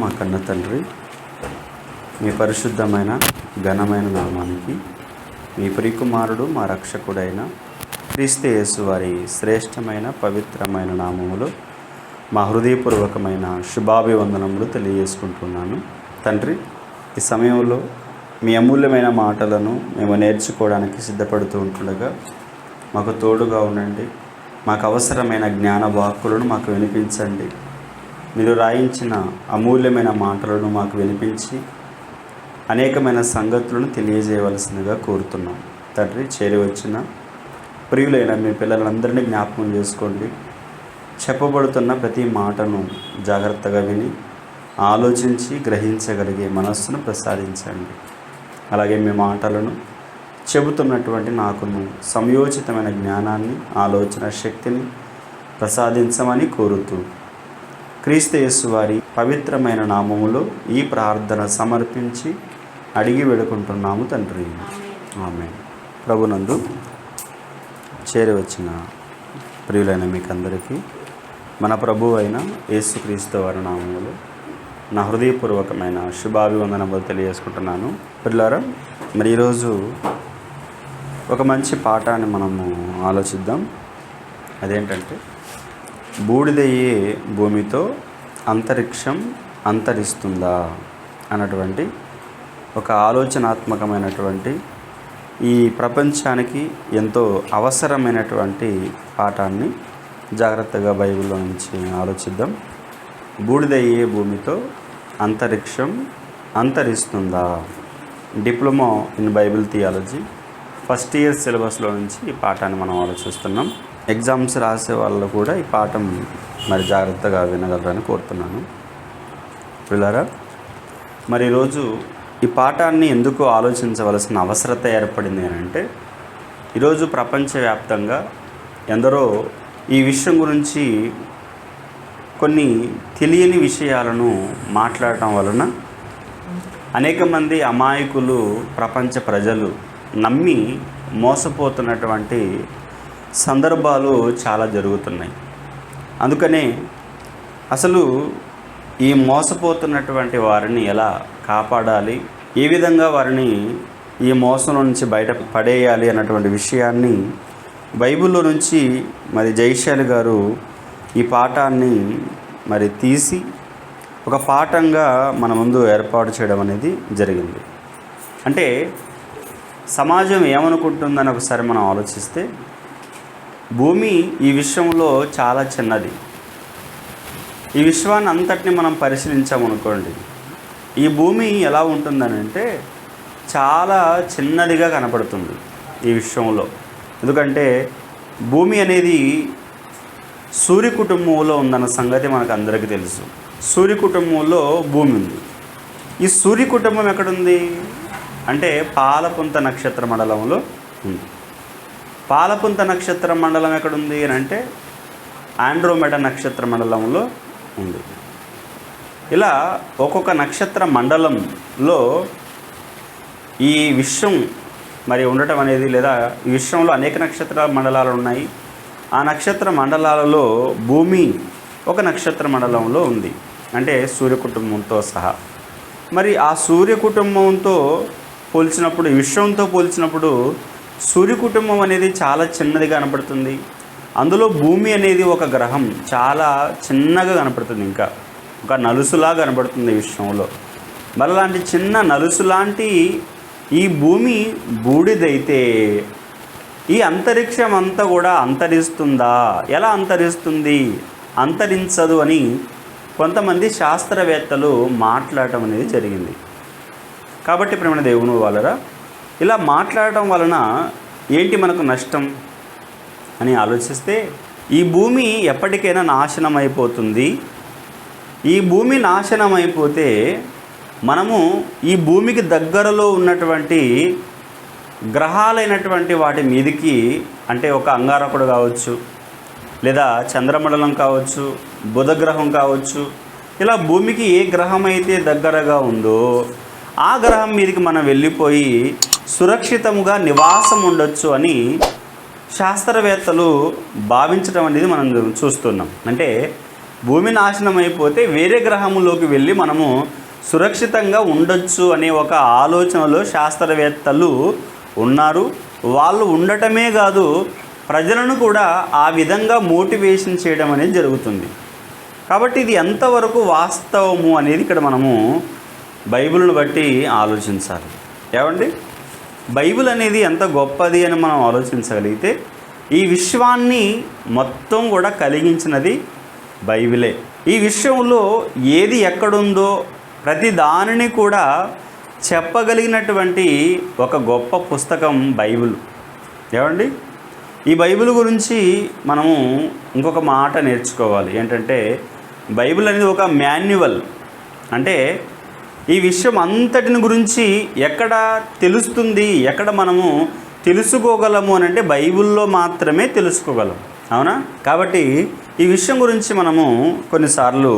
మా కన్న తండ్రి, మీ పరిశుద్ధమైన ఘనమైన నామానికి మీ ప్రియకుమారుడు మా రక్షకుడైన క్రీస్తు యేసు వారి శ్రేష్టమైన పవిత్రమైన నామములో మా హృదయపూర్వకమైన శుభాభివందనములు తెలియజేసుకుంటున్నాను. తండ్రి, ఈ సమయంలో మీ అమూల్యమైన మాటలను మేము నేర్చుకోవడానికి సిద్ధపడుతూ ఉంటుండగా మాకు తోడుగా ఉండండి. మాకు అవసరమైన జ్ఞాన వాక్కులను మాకు వినిపించండి. మీరు రాయించిన అమూల్యమైన మాటలను మాకు వినిపించి అనేకమైన సంగతులను తెలియజేయవలసిందిగా కోరుతున్నాం. తండ్రి, చేరి వచ్చిన ప్రియులైన మీ పిల్లలందరినీ జ్ఞాపకం చేసుకోండి. చెప్పబడుతున్న ప్రతి మాటను జాగ్రత్తగా విని ఆలోచించి గ్రహించగలిగే మనస్సును ప్రసాదించండి. అలాగే మీ మాటలను చెబుతున్నటువంటి నాకును సంయోచితమైన జ్ఞానాన్ని, ఆలోచన శక్తిని ప్రసాదించమని కోరుతూ క్రీస్తు యేసు వారి పవిత్రమైన నామములో ఈ ప్రార్థన సమర్పించి అడిగి వేడుకుంటున్నాము తండ్రి, ఆమేన్. ప్రభునందు చేరి వచ్చిన ప్రియులైన మీకందరికీ మన ప్రభువు అయిన యేసుక్రీస్తు వారి నామములో నా హృదయపూర్వకమైన శుభాభివందనములు తెలియజేసుకుంటున్నాను. పిల్లారా, మరి ఈరోజు ఒక మంచి పాఠాన్ని మనము ఆలోచిద్దాం. అదేంటంటే, బూడిదయ్యే భూమితో అంతరిక్షం అంతరిస్తుందా అన్నటువంటి ఒక ఆలోచనాత్మకమైనటువంటి, ఈ ప్రపంచానికి ఎంతో అవసరమైనటువంటి పాఠాన్ని జాగ్రత్తగా బైబిల్లో నుంచి ఆలోచిద్దాం. బూడిదయ్యే భూమితో అంతరిక్షం అంతరిస్తుందా? Diploma in bible theology first year సిలబస్లో నుంచి ఈ పాఠాన్ని మనం ఆలోచిస్తున్నాం. ఎగ్జామ్స్ రాసే వాళ్ళు కూడా ఈ పాఠం మరి జాగ్రత్తగా వినగలరని కోరుతున్నాను. పిల్లరా, మరి ఈరోజు ఈ పాఠాన్ని ఎందుకు ఆలోచించవలసిన అవసరత ఏర్పడింది అని అంటే, ఈరోజు ప్రపంచవ్యాప్తంగా ఎందరో ఈ విషయం గురించి కొన్ని తెలియని విషయాలను మాట్లాడటం వలన అనేక మంది అమాయకులు, ప్రపంచ ప్రజలు నమ్మి మోసపోతున్నటువంటి సందర్భాలు చాలా జరుగుతున్నాయి. అందుకనే అసలు ఈ మోసపోతున్నటువంటి వారిని ఎలా కాపాడాలి, ఏ విధంగా వారిని ఈ మోసం నుంచి బయట పడేయాలి అన్నటువంటి విషయాన్ని బైబిల్లో నుంచి మరి జైశాలి గారు ఈ పాఠాన్ని మరి తీసి ఒక పాఠంగా మన ముందు ఏర్పాటు చేయడం అనేది జరిగింది. అంటే సమాజం ఏమనుకుంటుందని ఒకసారి మనం ఆలోచిస్తే, భూమి ఈ విశ్వంలో చాలా చిన్నది. ఈ విశ్వాన్ని అంతటిని మనం పరిశీలించామనుకోండి, ఈ భూమి ఎలా ఉంటుందని అంటే చాలా చిన్నదిగా కనపడుతుంది ఈ విశ్వంలో. ఎందుకంటే భూమి అనేది సూర్య కుటుంబంలో ఉందన్న సంగతి మనకు అందరికీ తెలుసు. సూర్య కుటుంబంలో భూమి ఉంది. ఈ సూర్య కుటుంబం ఎక్కడుంది అంటే పాలపుంత నక్షత్ర మండలంలో ఉంది. పాలపుంత నక్షత్ర మండలం ఎక్కడుంది అని అంటే ఆండ్రోమెడా నక్షత్ర మండలంలో ఉంది. ఇలా ఒక్కొక్క నక్షత్ర మండలంలో ఈ విశ్వం మరి ఉండటం అనేది, లేదా ఈ విశ్వంలో అనేక నక్షత్ర మండలాలు ఉన్నాయి. ఆ నక్షత్ర మండలాలలో భూమి ఒక నక్షత్ర మండలంలో ఉంది, అంటే సూర్య కుటుంబంతో సహా. మరి ఆ సూర్య కుటుంబంతో పోల్చినప్పుడు, ఈ విశ్వంతో పోల్చినప్పుడు సూర్య కుటుంబం అనేది చాలా చిన్నదిగా కనపడుతుంది. అందులో భూమి అనేది ఒక గ్రహం, చాలా చిన్నగా కనపడుతుంది, ఇంకా ఒక నలుసులా కనపడుతుంది విశ్వంలో. మరి అలాంటి చిన్న నలుసు లాంటి ఈ భూమి బూడిదైతే ఈ అంతరిక్షం అంతా కూడా అంతరిస్తుందా? ఎలా అంతరిస్తుంది? అంతరించదు అని కొంతమంది శాస్త్రవేత్తలు మాట్లాడటం అనేది జరిగింది. కాబట్టి ప్రేమ దేవుని వాళ్ళరా, ఇలా మాట్లాడటం వలన ఏంటి మనకు నష్టం అని ఆలోచిస్తే, ఈ భూమి ఎప్పటికైనా నాశనం అయిపోతుంది. ఈ భూమి నాశనం అయిపోతే మనము ఈ భూమికి దగ్గరలో ఉన్నటువంటి గ్రహాలైనటువంటి వాటి మీదికి, అంటే ఒక అంగారకుడు కావచ్చు, లేదా చంద్రమండలం కావచ్చు, బుధ గ్రహం కావచ్చు, ఇలా భూమికి ఏ గ్రహం అయితే దగ్గరగా ఉందో ఆ గ్రహం మీదకి మనం వెళ్ళిపోయి సురక్షితంగా నివాసం ఉండొచ్చు అని శాస్త్రవేత్తలు భావించడం అనేది మనం చూస్తున్నాం. అంటే భూమి నాశనం అయిపోతే వేరే గ్రహంలోకి వెళ్ళి మనము సురక్షితంగా ఉండొచ్చు అనే ఒక ఆలోచనలో శాస్త్రవేత్తలు ఉన్నారు. వాళ్ళు ఉండటమే కాదు, ప్రజలను కూడా ఆ విధంగా మోటివేషన్ చేయడం అనేది జరుగుతుంది. కాబట్టి ఇది ఎంతవరకు వాస్తవము అనేది ఇక్కడ మనము బైబిల్ను బట్టి ఆలోచించాలి. ఏమండి, బైబిల్ అనేది ఎంత గొప్పది అని మనం ఆలోచించగలిగితే ఈ విశ్వాన్ని మొత్తం కూడా కలిగించినది బైబిలే. ఈ విశ్వంలో ఏది ఎక్కడుందో ప్రతి దానిని కూడా చెప్పగలిగినటువంటి ఒక గొప్ప పుస్తకం బైబిల్. ఏమండి, ఈ బైబిల్ గురించి మనము ఇంకొక మాట నేర్చుకోవాలి. ఏంటంటే బైబిల్ అనేది ఒక మాన్యువల్. అంటే ఈ విషయం అంతటిని గురించి ఎక్కడ తెలుస్తుంది, ఎక్కడ మనము తెలుసుకోగలము అని అంటే బైబిల్లో మాత్రమే తెలుసుకోగలం. అవునా? కాబట్టి ఈ విషయం గురించి మనము కొన్నిసార్లు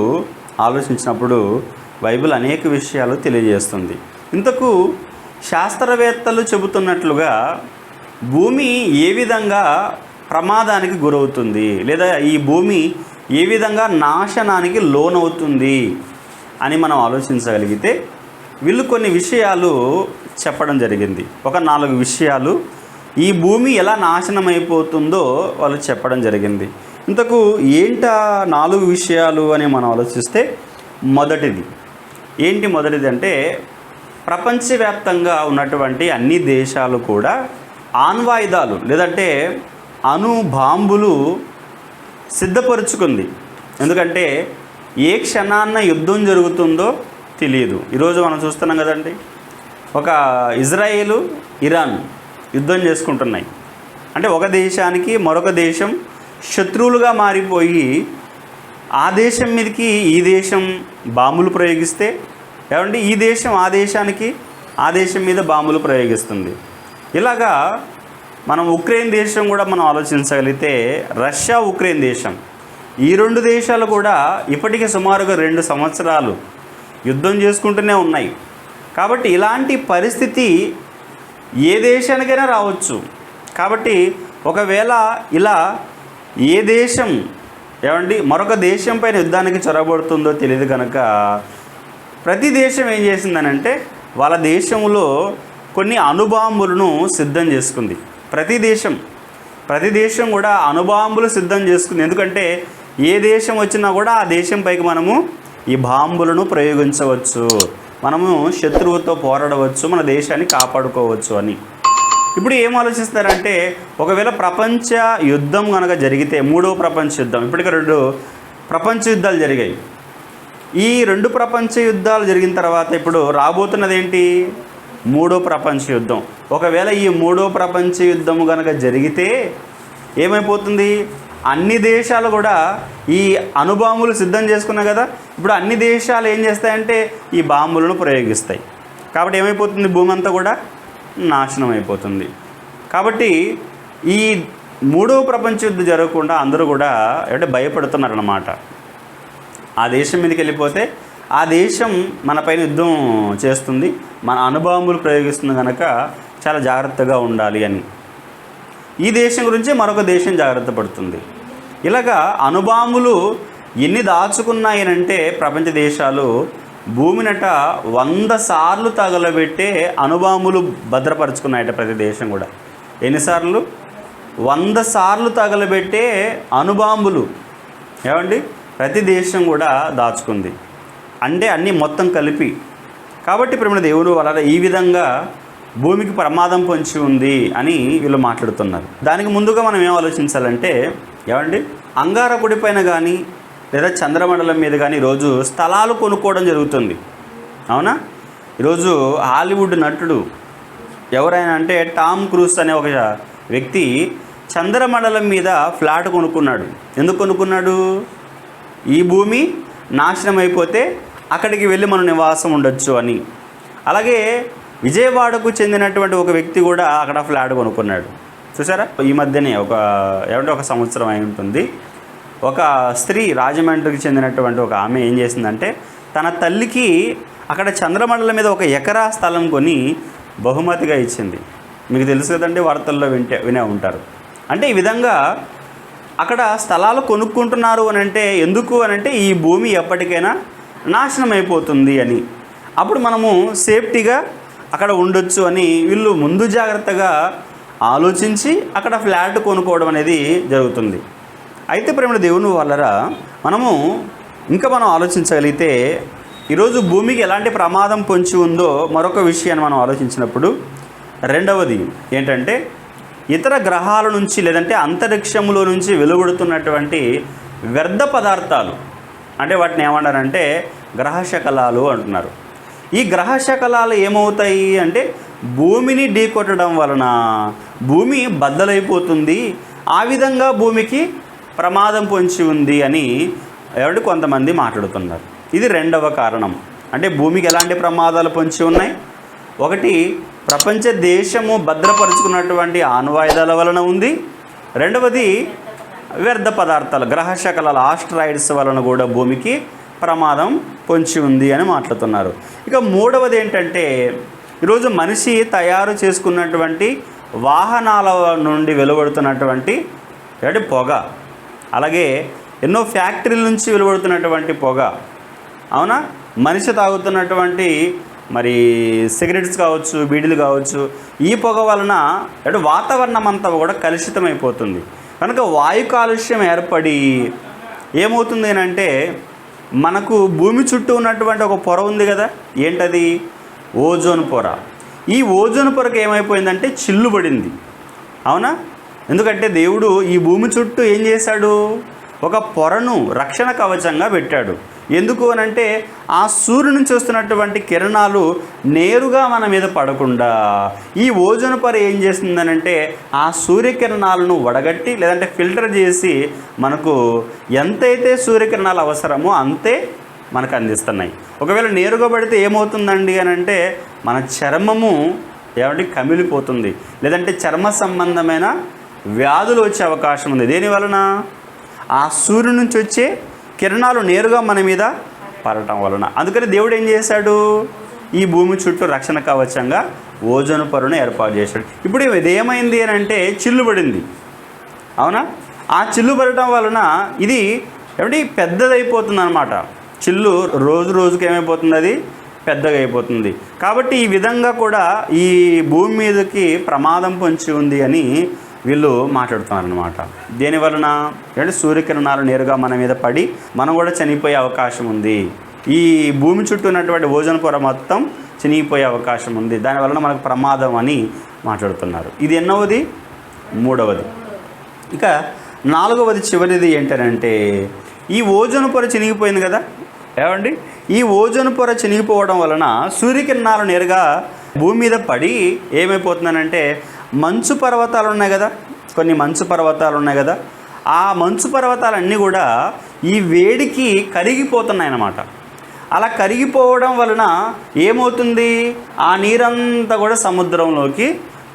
ఆలోచించినప్పుడు బైబిల్ అనేక విషయాలు తెలియజేస్తుంది. ఇంతకు శాస్త్రవేత్తలు చెబుతున్నట్లుగా భూమి ఏ విధంగా ప్రమాదానికి గురవుతుంది, లేదా ఈ భూమి ఏ విధంగా నాశనానికి లోనవుతుంది అని మనం ఆలోచించగలిగితే వీళ్ళు కొన్ని విషయాలు చెప్పడం జరిగింది. ఒక 4 విషయాలు ఈ భూమి ఎలా నాశనం అయిపోతుందో వాళ్ళు చెప్పడం జరిగింది. ఇంతకు ఏంటా 4 విషయాలు అని మనం ఆలోచిస్తే మొదటిది అంటే ప్రపంచవ్యాప్తంగా ఉన్నటువంటి అన్ని దేశాలు కూడా ఆణ్వాయుధాలు లేదంటే అణు బాంబులు సిద్ధపరుచుకుంది. ఎందుకంటే ఏ క్షణాన్న యుద్ధం జరుగుతుందో తెలియదు. ఈరోజు మనం చూస్తున్నాం కదండి, ఒక ఇజ్రాయేలు ఇరాన్ యుద్ధం చేసుకుంటున్నాయి. అంటే ఒక దేశానికి మరొక దేశం శత్రువులుగా మారిపోయి ఆ దేశం మీదకి ఈ దేశం బాంబులు ప్రయోగిస్తే, ఏమండి, ఈ దేశం ఆ దేశం మీద బాంబులు ప్రయోగిస్తుంది. ఇలాగా మనం ఉక్రెయిన్ దేశం కూడా మనం ఆలోచించగలిగితే రష్యా ఉక్రెయిన్ దేశం, ఈ 2 దేశాలు కూడా ఇప్పటికే సుమారుగా 2 సంవత్సరాలు యుద్ధం చేసుకుంటూనే ఉన్నాయి. కాబట్టి ఇలాంటి పరిస్థితి ఏ దేశానికైనా రావచ్చు. కాబట్టి ఒకవేళ ఇలా ఏ దేశం మరొక దేశం పైన యుద్ధానికి చొరబడుతుందో తెలియదు కనుక ప్రతి దేశం ఏం చేసిందనంటే వాళ్ళ దేశంలో కొన్ని అణుబాంబులను సిద్ధం చేసుకుంది. ప్రతి దేశం కూడా అణుబాంబులు సిద్ధం చేసుకుంది. ఎందుకంటే ఏ దేశం వచ్చినా కూడా ఆ దేశం పైకి మనము ఈ బాంబులను ప్రయోగించవచ్చు, మనము శత్రువుతో పోరాడవచ్చు, మన దేశాన్ని కాపాడుకోవచ్చు అని. ఇప్పుడు ఏం ఆలోచిస్తారంటే ఒకవేళ ప్రపంచ యుద్ధం కనుక జరిగితే, 3వ ప్రపంచ యుద్ధం, ఇప్పటికే 2 ప్రపంచ యుద్ధాలు జరిగాయి. ఈ 2 ప్రపంచ యుద్ధాలు జరిగిన తర్వాత ఇప్పుడు రాబోతున్నది ఏంటి? 3వ ప్రపంచ యుద్ధం. ఒకవేళ ఈ 3వ ప్రపంచ యుద్ధం కనుక జరిగితే ఏమైపోతుంది? అన్ని దేశాలు కూడా ఈ అణుబాంబులు సిద్ధం చేసుకున్నాయి కదా, ఇప్పుడు అన్ని దేశాలు ఏం చేస్తాయంటే ఈ బాంబులను ప్రయోగిస్తాయి. కాబట్టి ఏమైపోతుంది? భూమి అంతా కూడా నాశనం అయిపోతుంది. కాబట్టి ఈ 3వ ప్రపంచ యుద్ధం జరగకుండా అందరూ కూడా భయపడుతున్నారన్నమాట. ఆ దేశం మీదకి వెళ్ళిపోతే ఆ దేశం మన పైన యుద్ధం చేస్తుంది, మన అణుబాంబులు ప్రయోగిస్తుంది కనుక చాలా జాగ్రత్తగా ఉండాలి అని. ఈ దేశం గురించి మరొక దేశం జాగ్రత్త పడుతుంది. ఇలాగా అణుబాంబులు ఎన్ని దాచుకున్నాయనంటే ప్రపంచ దేశాలు భూమినట 100 సార్లు తగలబెట్టే అణుబాంబులు భద్రపరుచుకున్నాయట ప్రతి దేశం కూడా. ఎన్నిసార్లు? 100 సార్లు తగలబెట్టే అణుబాంబులు ప్రతి దేశం కూడా దాచుకుంది. అంటే అన్నీ మొత్తం కలిపి. కాబట్టి ప్రేమ దేవుడు వల్ల ఈ విధంగా భూమికి ప్రమాదం పొంచి ఉంది అని వీళ్ళు మాట్లాడుతున్నారు. దానికి ముందుగా మనం ఏం ఆలోచించాలంటే అంగారకుడి పైన కానీ లేదా చంద్రమండలం మీద కానీ ఈరోజు స్థలాలు కొనుక్కోవడం జరుగుతుంది. అవునా? ఈరోజు హాలీవుడ్ నటుడు ఎవరైనా అంటే టామ్ క్రూజ్ అనే ఒక వ్యక్తి చంద్రమండలం మీద ఫ్లాట్ కొనుక్కున్నాడు. ఎందుకు కొనుక్కున్నాడు? ఈ భూమి నాశనం అయిపోతే అక్కడికి వెళ్ళి మనం నివాసం ఉండొచ్చు అని. అలాగే విజయవాడకు చెందినటువంటి ఒక వ్యక్తి కూడా అక్కడ ఫ్లాట్ కొనుక్కున్నాడు. చూసారా? ఈ మధ్యనే ఒక సంవత్సరం అయి ఉంటుంది. ఒక స్త్రీ రాజమండ్రికి చెందినటువంటి ఒక ఆమె ఏం చేసిందంటే తన తల్లికి అక్కడ చంద్రమండలం మీద 1 ఎకరా స్థలం కొని బహుమతిగా ఇచ్చింది. మీకు తెలుసు కదండి, వార్తల్లో వినే ఉంటారు. అంటే ఈ విధంగా అక్కడ స్థలాలు కొనుక్కుంటున్నారు అని అంటే ఎందుకు అని అంటే ఈ భూమి ఎప్పటికైనా నాశనం అయిపోతుంది అని. అప్పుడు మనము సేఫ్టీగా అక్కడ ఉండొచ్చు అని వీళ్ళు ముందు జాగ్రత్తగా ఆలోచించి అక్కడ ఫ్లాట్ కొనుక్కోవడం అనేది జరుగుతుంది. అయితే ప్రేమ దేవుని వాళ్ళరా, మనం ఆలోచించగలిగితే ఈరోజు భూమికి ఎలాంటి ప్రమాదం పొంచి ఉందో మరొక విషయాన్ని మనం ఆలోచించినప్పుడు, రెండవది ఏంటంటే ఇతర గ్రహాల నుంచి లేదంటే అంతరిక్షంలో నుంచి వెలువడుతున్నటువంటి వ్యర్థ పదార్థాలు, అంటే వాటిని ఏమన్నారంటే గ్రహశకలాలు అంటున్నారు. ఈ గ్రహశకలాలు ఏమవుతాయి అంటే భూమిని ఢీకొట్టడం వలన భూమి బద్దలైపోతుంది, ఆ విధంగా భూమికి ప్రమాదం పొంచి ఉంది అని కొంతమంది మాట్లాడుతున్నారు. ఇది రెండవ కారణం. అంటే భూమికి ఎలాంటి ప్రమాదాలు పొంచి ఉన్నాయి? ఒకటి, ప్రపంచ దేశము భద్రపరుచుకున్నటువంటి ఆణ్వాయుధాల వలన ఉంది. రెండవది, వ్యర్థ పదార్థాలు గ్రహశకలాలు ఆస్ట్రాయిడ్స్ వలన కూడా భూమికి ప్రమాదం పొంచి ఉంది అని మాట్లాడుతున్నారు. ఇక మూడవది ఏంటంటే ఈరోజు మనిషి తయారు చేసుకున్నటువంటి వాహనాల నుండి వెలువడుతున్నటువంటి పొగ, అలాగే ఎన్నో ఫ్యాక్టరీల నుంచి వెలువడుతున్నటువంటి పొగ, అవునా, మనిషి తాగుతున్నటువంటి మరి సిగరెట్స్ కావచ్చు, బీడీలు కావచ్చు, ఈ పొగ వలన వాతావరణం అంతా కూడా కలుషితమైపోతుంది. కనుక వాయు కాలుష్యం ఏర్పడి ఏమవుతుంది అంటే మనకు భూమి చుట్టూ ఉన్నటువంటి ఒక పొర ఉంది కదా, ఏంటది? ఓజోన్ పొర. ఈ ఓజోన్ పొరకు ఏమైపోయిందంటే చిల్లుబడింది, అవునా. ఎందుకంటే దేవుడు ఈ భూమి చుట్టూ ఏం చేశాడు? ఒక పొరను రక్షణ కవచంగా పెట్టాడు. ఎందుకు అనంటే ఆ సూర్యుడి నుంచి వస్తున్నటువంటి కిరణాలు నేరుగా మన మీద పడకుండా ఈ ఓజోన్ పొర ఏం చేస్తుందనంటే ఆ సూర్యకిరణాలను వడగట్టి లేదంటే ఫిల్టర్ చేసి మనకు ఎంతైతే సూర్యకిరణాలు అవసరమో అంతే మనకు అందిస్తున్నాయి. ఒకవేళ నేరుగా పడితే ఏమవుతుందండి అని అంటే మన చర్మము కమిలిపోతుంది, లేదంటే చర్మ సంబంధమైన వ్యాధులు వచ్చే అవకాశం ఉంది. దేనివలన? ఆ సూర్యుడి నుంచి వచ్చే కిరణాలు నేరుగా మన మీద పడటం వలన. అందుకని దేవుడు ఏం చేశాడు? ఈ భూమి చుట్టూ రక్షణ కవచంగా ఓజోన్ పొరను ఏర్పాటు చేశాడు. ఇప్పుడు ఇది ఏమైంది అని అంటే చిల్లుబడింది, అవునా. ఆ చిల్లు పడటం వలన ఇది పెద్దదైపోతుంది అన్నమాట. చిల్లు రోజు రోజుకి ఏమైపోతుంది? అది పెద్దగా అయిపోతుంది. కాబట్టి ఈ విధంగా కూడా ఈ భూమి మీదకి ప్రమాదం పొంచి ఉంది అని వీళ్ళు మాట్లాడుతున్నారనమాట. దేనివలన? సూర్యకిరణాలు నేరుగా మన మీద పడి మనం కూడా చనిపోయే అవకాశం ఉంది. ఈ భూమి చుట్టూ ఉన్నటువంటి ఓజోన్ పొర మొత్తం చనిపోయే అవకాశం ఉంది, దానివలన మనకు ప్రమాదం అని మాట్లాడుతున్నారు. ఇది ఎన్నవది? మూడవది. ఇక నాలుగవది, చివరిది ఏంటంటే ఈ ఓజోన్ పొర చినిగిపోయింది కదా, ఈ ఓజోన్ పొర చినిగిపోవడం వలన సూర్యకిరణాలు నేరుగా భూమి మీద పడి ఏమైపోతుందనంటే మంచు పర్వతాలు ఉన్నాయి కదా, కొన్ని మంచు పర్వతాలు ఉన్నాయి కదా, ఆ మంచు పర్వతాలన్నీ కూడా ఈ వేడికి కరిగిపోతున్నాయి అన్నమాట. అలా కరిగిపోవడం వలన ఏమవుతుంది? ఆ నీరంతా కూడా సముద్రంలోకి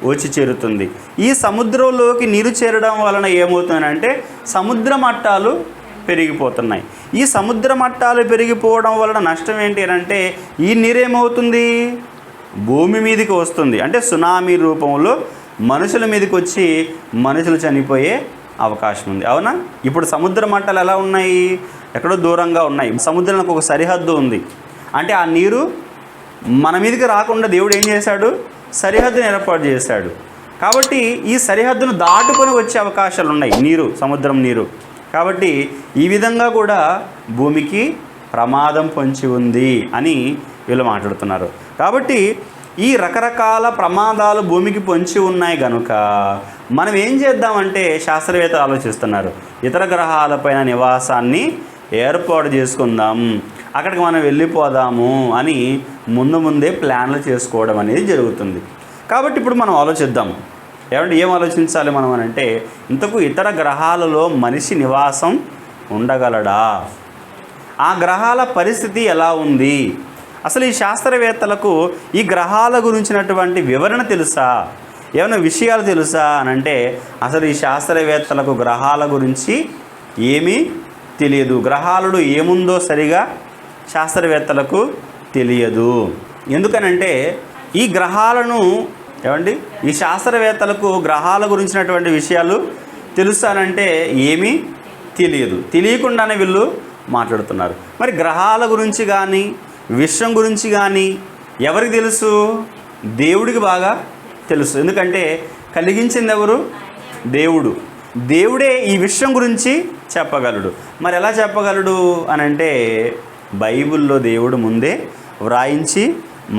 వచ్చి చేరుతుంది. ఈ సముద్రంలోకి నీరు చేరడం వలన ఏమవుతుందంటే సముద్ర మట్టాలు పెరిగిపోతున్నాయి. ఈ సముద్ర మట్టాలు పెరిగిపోవడం వలన నష్టం ఏంటి అంటే ఈ నీరేమవుతుంది? భూమి మీదకి వస్తుంది. అంటే సునామీ రూపంలో మనుషుల మీదకి వచ్చి మనుషులు చనిపోయే అవకాశం ఉంది, అవునా. ఇప్పుడు సముద్ర మట్టాలు ఎలా ఉన్నాయి? ఎక్కడో దూరంగా ఉన్నాయి. సముద్రానికి ఒక సరిహద్దు ఉంది. అంటే ఆ నీరు మన మీదకి రాకుండా దేవుడు ఏం చేశాడు? సరిహద్దును ఏర్పాటు చేశాడు. కాబట్టి ఈ సరిహద్దును దాటుకొని వచ్చే అవకాశాలు ఉన్నాయి సముద్రం నీరు. కాబట్టి ఈ విధంగా కూడా భూమికి ప్రమాదం పొంచి ఉంది అని వీళ్ళు మాట్లాడుతున్నారు. కాబట్టి ఈ రకరకాల ప్రమాదాలు భూమికి పొంచి ఉన్నాయి కనుక మనం ఏం చేద్దామంటే శాస్త్రవేత్తలు ఆలోచిస్తున్నారు, ఇతర గ్రహాలపైన నివాసాన్ని ఏర్పాటు చేసుకుందాం, అక్కడికి మనం వెళ్ళిపోదాము అని ముందే ప్లాన్లు చేసుకోవడం అనేది జరుగుతుంది. కాబట్టి ఇప్పుడు మనం ఆలోచిద్దాం. ఏం ఆలోచించాలి మనం అని అంటే ఇంతకు ఇతర గ్రహాలలో మనిషి నివాసం ఉండగలడా? ఆ గ్రహాల పరిస్థితి ఎలా ఉంది? అసలు ఈ శాస్త్రవేత్తలకు ఈ గ్రహాల గురించినటువంటి వివరణ తెలుసా? ఏమైనా విషయాలు తెలుసా అని అంటే అసలు ఈ శాస్త్రవేత్తలకు గ్రహాల గురించి ఏమీ తెలియదు. గ్రహాలలో ఏముందో సరిగా శాస్త్రవేత్తలకు తెలియదు. ఎందుకనంటే ఈ గ్రహాలను ఈ శాస్త్రవేత్తలకు గ్రహాల గురించినటువంటి విషయాలు తెలుసానంటే ఏమీ తెలియదు. తెలియకుండానే వీళ్ళు మాట్లాడుతున్నారు. మరి గ్రహాల గురించి కానీ విశ్వం గురించి కానీ ఎవరికి తెలుసు? దేవుడికి బాగా తెలుసు. ఎందుకంటే కలిగించింది ఎవరు? దేవుడు. దేవుడే ఈ విషయం గురించి చెప్పగలడు. మరి ఎలా చెప్పగలడు అని అంటే బైబిల్లో దేవుడు ముందే వ్రాయించి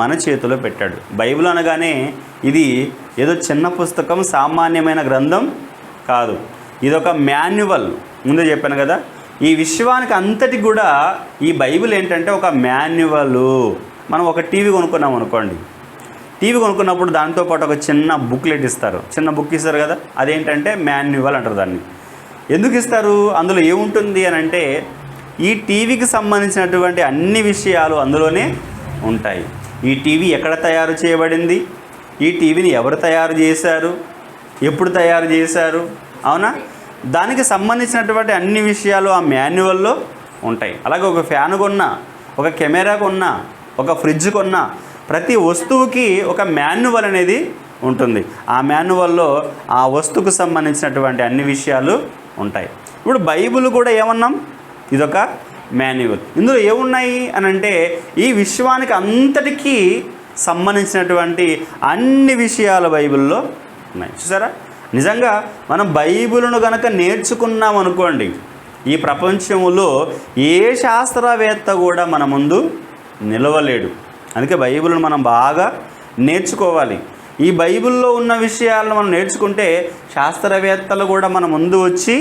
మన చేతిలో పెట్టాడు. బైబిల్ అనగానే ఇది ఏదో చిన్న పుస్తకం, సామాన్యమైన గ్రంథం కాదు. ఇదొక మాన్యువల్. ముందే చెప్పాను కదా, ఈ విశ్వానికి అంతటికి కూడా ఈ బైబిల్ ఏంటంటే ఒక మాన్యువల్. మనం ఒక టీవీ కొనుక్కున్నాం అనుకోండి, టీవీ కొనుక్కున్నప్పుడు దాంతోపాటు ఒక చిన్న బుక్లెట్ ఇస్తారు. చిన్న బుక్ ఇస్తారు కదా, అదేంటంటే మాన్యువల్ అంటారు దాన్ని. ఎందుకు ఇస్తారు? అందులో ఏముంటుంది అని అంటే ఈ టీవీకి సంబంధించినటువంటి అన్ని విషయాలు అందులోనే ఉంటాయి. ఈ టీవీ ఎక్కడ తయారు చేయబడింది, ఈ టీవీని ఎవరు తయారు చేశారు, ఎప్పుడు తయారు చేశారు, అవునా, దానికి సంబంధించినటువంటి అన్ని విషయాలు ఆ మాన్యువల్లో ఉంటాయి. అలాగే ఒక ఫ్యాన్ కొన్నా, ఒక కెమెరా కొన్నా, ఒక ఫ్రిడ్జ్ కొన్నా, ప్రతి వస్తువుకి ఒక మాన్యువల్ అనేది ఉంటుంది. ఆ మాన్యువల్లో ఆ వస్తువుకు సంబంధించినటువంటి అన్ని విషయాలు ఉంటాయి. ఇప్పుడు బైబిల్ కూడా ఏమన్నాం, ఇదొక మాన్యువల్. ఇందులో ఏమున్నాయి అని అంటే ఈ విశ్వానికి అంతటికీ సంబంధించినటువంటి అన్ని విషయాలు బైబిల్లో ఉన్నాయి. చూసారా, నిజంగా మనం బైబిల్ను కనుక నేర్చుకున్నాం అనుకోండి, ఈ ప్రపంచంలో ఏ శాస్త్రవేత్త కూడా మన ముందు నిలవలేడు. అందుకే బైబిల్ను మనం బాగా నేర్చుకోవాలి. ఈ బైబిల్లో ఉన్న విషయాలను మనం నేర్చుకుంటే శాస్త్రవేత్తలు కూడా మన ముందు వచ్చి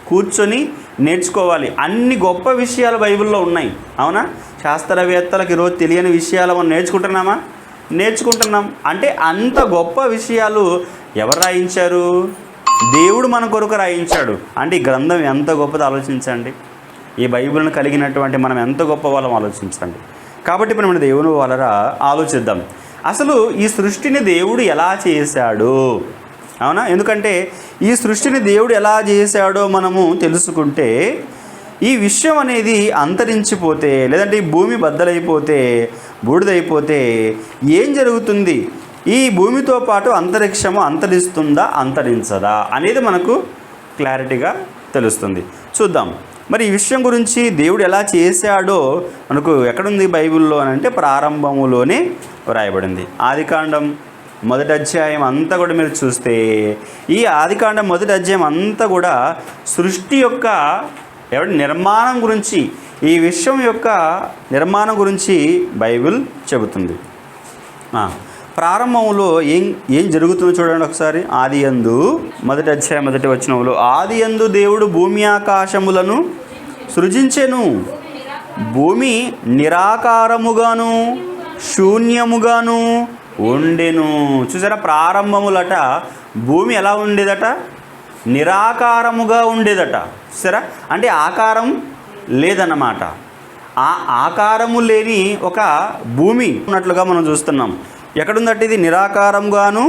కూర్చొని నేర్చుకోవాలి. అన్ని గొప్ప విషయాలు బైబిల్లో ఉన్నాయి, అవునా. శాస్త్రవేత్తలకు ఈరోజు తెలియని విషయాలు మనం నేర్చుకుంటున్నామా? నేర్చుకుంటున్నాం. అంటే అంత గొప్ప విషయాలు ఎవరు రాయించారు? దేవుడు మన కొరకు రాయించాడు. అంటే ఈ గ్రంథం ఎంత గొప్పదో ఆలోచించండి. ఈ బైబిల్ను కలిగినటువంటి మనం ఎంత గొప్ప వాళ్ళం ఆలోచించండి. కాబట్టి ఇప్పుడు మనం దేవుని వాళ్ళరా ఆలోచిద్దాం. అసలు ఈ సృష్టిని దేవుడు ఎలా చేశాడు, అవునా. ఎందుకంటే ఈ సృష్టిని దేవుడు ఎలా చేశాడో మనము తెలుసుకుంటే ఈ విశ్వం అనేది అంతరించిపోతే, లేదంటే ఈ భూమి బద్దలైపోతే, బూడిదైపోతే ఏం జరుగుతుంది, ఈ భూమితో పాటు అంతరిక్షము అంతరిస్తుందా అంతరించదా అనేది మనకు క్లారిటీగా తెలుస్తుంది. చూద్దాం. మరి ఈ విషయం గురించి దేవుడు ఎలా చేశాడో మనకు ఎక్కడుంది బైబిల్లో అని అంటే ప్రారంభములోనే వ్రాయబడింది. ఆదికాండం 1వ అధ్యాయం అంతా కూడా మీరు చూస్తే ఈ ఆదికాండం 1వ అధ్యాయం అంతా కూడా సృష్టి యొక్క నిర్మాణం గురించి, ఈ విశ్వం యొక్క నిర్మాణం గురించి బైబిల్ చెబుతుంది. ప్రారంభంలో ఏం జరుగుతుందో చూడండి ఒకసారి. ఆదియందు 1వ అధ్యాయం 1వ వచనంలో, ఆదియందు దేవుడు భూమి ఆకాశములను సృజించెను, భూమి నిరాకారముగాను శూన్యముగాను ఉండెను. చూసారా, ప్రారంభములట భూమి ఎలా ఉండేదట? నిరాకారముగా ఉండేదట. చూసారా, అంటే ఆకారం లేదన్నమాట. ఆ ఆకారము లేని ఒక భూమి ఉన్నట్లుగా మనం చూస్తున్నాం. ఎక్కడుందట ఇది? నిరాకారముగాను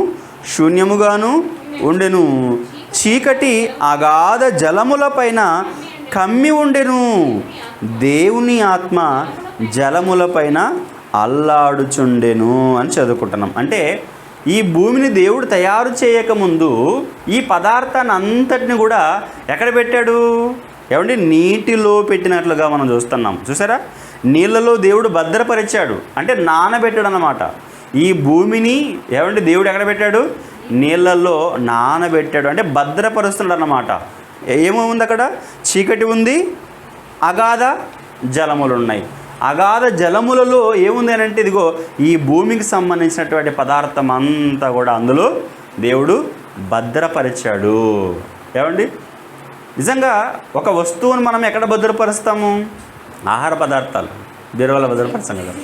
శూన్యముగాను ఉండెను, చీకటి అగాధ జలముల పైన కమ్మి ఉండెను, దేవుని ఆత్మ జలముల పైన అల్లాడుచుండెను అని చదువుకుంటున్నాం. అంటే ఈ భూమిని దేవుడు తయారు చేయకముందు ఈ పదార్థాన్ని అంతటిని కూడా ఎక్కడ పెట్టాడు? నీటిలో పెట్టినట్లుగా మనం చూస్తున్నాం. చూసారా, నీళ్ళలో దేవుడు భద్రపరిచాడు, అంటే నానబెట్టాడు అన్నమాట. ఈ భూమిని దేవుడు ఎక్కడ పెట్టాడు? నీళ్ళల్లో నానబెట్టాడు, అంటే భద్రపరుస్తున్నాడు అన్నమాట. ఏముంది అక్కడ? చీకటి ఉంది, అగాధ జలములు ఉన్నాయి. అగాధ జలములలో ఏముంది అని అంటే ఇదిగో ఈ భూమికి సంబంధించినటువంటి పదార్థం అంతా కూడా అందులో దేవుడు భద్రపరిచాడు. నిజంగా ఒక వస్తువును మనం ఎక్కడ భద్రపరుస్తాము? ఆహార పదార్థాలు బీరువాలో భద్రపరుస్తాం కదా,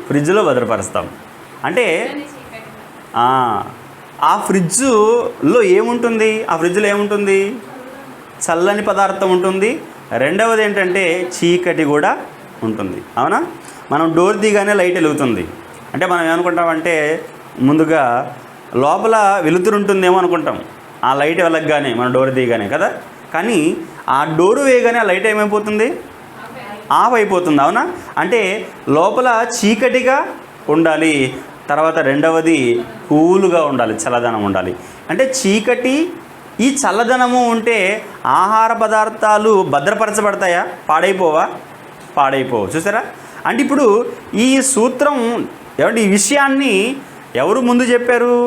ఫ్రిడ్జ్లో భద్రపరుస్తాం. అంటే ఆ ఫ్రిడ్జ్లో ఏముంటుంది? ఆ ఫ్రిడ్జ్లో ఏముంటుంది? చల్లని పదార్థం ఉంటుంది. రెండవది ఏంటంటే చీకటి కూడా ఉంటుంది, అవునా. మనం డోర్ దిగానే లైట్ వెలుగుతుంది. అంటే మనం ఏమనుకుంటామంటే ముందుగా లోపల వెలుతురు ఉంటుందేమో అనుకుంటాం, ఆ లైట్ వెలగగానే మన డోర్ దిగానే కదా. కానీ ఆ డోరు వేయగానే ఆ లైట్ ఏమైపోతుంది? ఆఫ్ అయిపోతుంది, అవునా. అంటే లోపల చీకటిగా ఉండాలి. తర్వాత రెండవది కూల్గా ఉండాలి, చల్లదనం ఉండాలి. అంటే చీకటి ఈ చల్లదనము ఉంటే ఆహార పదార్థాలు భద్రపరచబడతాయా? పాడైపోవు. చూసారా? అంటే ఇప్పుడు ఈ సూత్రం ఏమండి, ఈ విషయాన్ని ఎవరు ముందు చెప్పారు?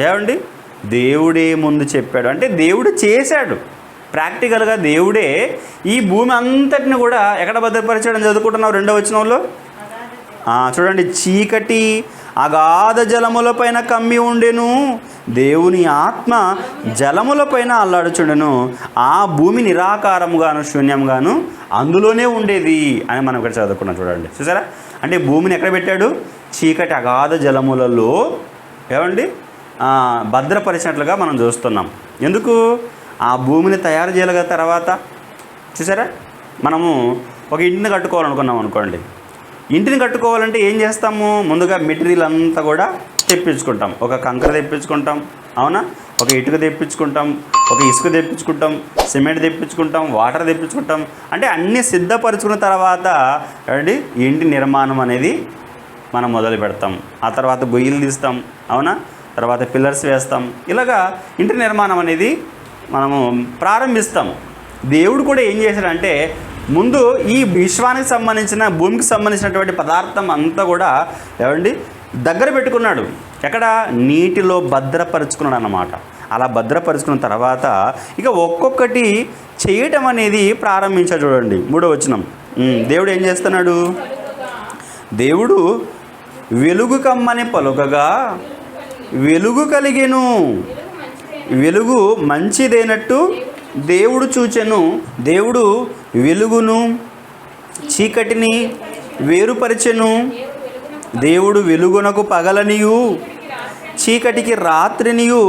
ఏమండి, దేవుడే ముందు చెప్పాడు. అంటే దేవుడు చేశాడు ప్రాక్టికల్గా. దేవుడే ఈ భూమి అంతటిని కూడా ఎక్కడ భద్రపరిచాడని చదువుకుంటున్నాం 2వ వచనంలో. చూడండి, చీకటి అగాధ జలములపైన కమ్మి ఉండెను, దేవుని ఆత్మ జలములపైన అల్లాడుచుండెను, ఆ భూమి నిరాకారముగాను శూన్యంగాను అందులోనే ఉండేది అని మనం ఇక్కడ చదువుకున్నాం. చూడండి, చూసారా? అంటే భూమిని ఎక్కడ పెట్టాడు? చీకటి అగాధ జలములలో ఏమండి భద్రపరిచినట్లుగా మనం చూస్తున్నాం. ఎందుకు? ఆ భూమిని తయారు చేయగల తర్వాత చూసారా, మనము ఒక ఇంటిని కట్టుకోవాలనుకున్నాం అనుకోండి. ఇంటిని కట్టుకోవాలంటే ఏం చేస్తాము? ముందుగా మెటీరియల్ అంతా కూడా తెప్పించుకుంటాం. ఒక కంకర తెప్పించుకుంటాం, అవునా? ఒక ఇటుక తెప్పించుకుంటాం, ఒక ఇసుక తెప్పించుకుంటాం, సిమెంట్ తెప్పించుకుంటాం, వాటర్ తెప్పించుకుంటాం. అంటే అన్నీ సిద్ధపరచుకున్న తర్వాత అండి ఇంటి నిర్మాణం అనేది మనం మొదలు పెడతాం. ఆ తర్వాత గొయ్యలు తీస్తాం, అవునా? తర్వాత పిల్లర్స్ వేస్తాం. ఇలాగా ఇంటి నిర్మాణం అనేది మనము ప్రారంభిస్తాం. దేవుడు కూడా ఏం చేశాడంటే ముందు ఈ విశ్వానికి సంబంధించిన భూమికి సంబంధించినటువంటి పదార్థం అంతా కూడా ఏమండి దగ్గర పెట్టుకున్నాడు. ఎక్కడ? నీటిలో భద్రపరుచుకున్నాడు అన్నమాట. అలా భద్రపరుచుకున్న తర్వాత ఇక ఒక్కొక్కటి చేయటం అనేది ప్రారంభించాడు. చూడండి 3వ వచనం. దేవుడు ఏం చేస్తున్నాడు? దేవుడు వెలుగు కమ్మని పలుకగా వెలుగు కలిగెను, వెలుగు మంచిదైనట్టు దేవుడు చూచెను. దేవుడు వెలుగును చీకటిని వేరుపరిచెను. దేవుడు వెలుగునకు పగలనియు చీకటికి రాత్రినియు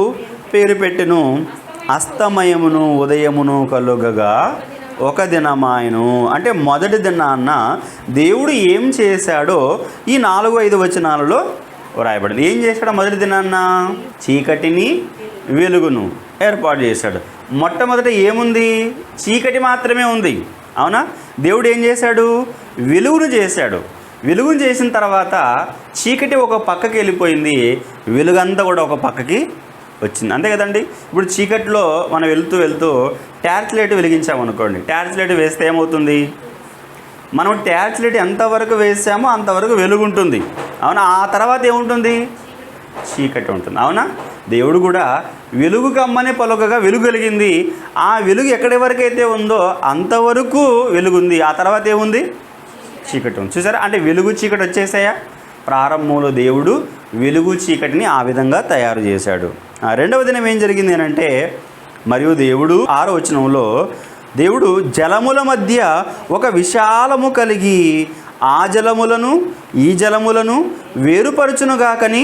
పేరు పెట్టెను. అస్తమయమును ఉదయమును కలుగగా ఒక దినమాయను. అంటే మొదటి దినాన్న దేవుడు ఏం చేశాడో ఈ 4-5 వచనాలలో వ్రాయబడింది. ఏం చేశాడో మొదటి దినాన్న? చీకటిని వెలుగును ఏర్పాటు చేశాడు. మొట్టమొదట ఏముంది? చీకటి మాత్రమే ఉంది, అవునా? దేవుడు ఏం చేశాడు? వెలుగును చేశాడు. వెలుగును చేసిన తర్వాత చీకటి ఒక పక్కకి వెళ్ళిపోయింది, వెలుగంతా కూడా ఒక పక్కకి వచ్చింది. అంతే కదండి. ఇప్పుడు చీకటిలో మనం వెళ్తూ టార్చ్ లైట్ వెలిగించామనుకోండి. టార్చ్ లైట్ వేస్తే ఏమవుతుంది? మనం టార్చ్ లైట్ ఎంతవరకు వేసామో అంతవరకు వెలుగు ఉంటుంది, అవునా? ఆ తర్వాత ఏముంటుంది? చీకటి ఉంటుంది, అవునా? దేవుడు కూడా వెలుగు కమ్మనే పలుకగా వెలుగు వెలిగింది. ఆ వెలుగు ఎక్కడి వరకు అయితే ఉందో అంతవరకు వెలుగుంది. ఆ తర్వాత ఏముంది? చీకటి ఉంది. చూసారా? అంటే వెలుగు చీకటి వచ్చేసాయా? ప్రారంభంలో దేవుడు వెలుగు చీకటిని ఆ విధంగా తయారు చేశాడు. 2వ దినం ఏం జరిగింది అంటే, మరియు దేవుడు 6వ వచనంలో దేవుడు జలముల మధ్య ఒక విశాలము కలిగి ఆ జలములను ఈ జలములను వేరుపరచునుగాకని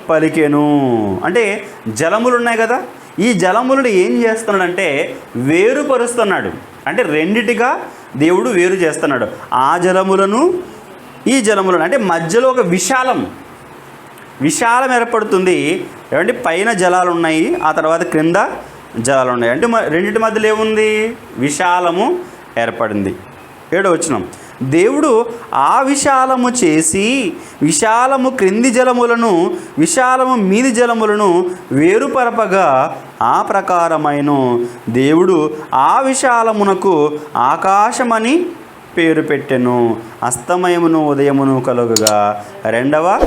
పలికెను. అంటే జలములు ఉన్నాయి కదా, ఈ జలములను ఏం చేస్తున్నాడంటే వేరుపరుస్తున్నాడు. అంటే రెండిటిగా దేవుడు వేరు చేస్తున్నాడు. ఆ జలములను ఈ జలములను, అంటే మధ్యలో ఒక విశాలం ఏర్పడుతుంది. ఏమంటే పైన జలాలు ఉన్నాయి, ఆ తర్వాత క్రింద జలాలు ఉన్నాయి. అంటే రెండింటి మధ్యలో ఏముంది? విశాలము ఏర్పడింది. 7వ వచనం. దేవుడు ఆ విశాలము చేసి విశాలము క్రింది జలములను విశాలము మీది జలములను వేరుపరపగా ఆ ప్రకారమైన దేవుడు ఆ విశాలమునకు ఆకాశమని పేరు పెట్టెను. అస్తమయమును ఉదయమును కలుగగా 2వ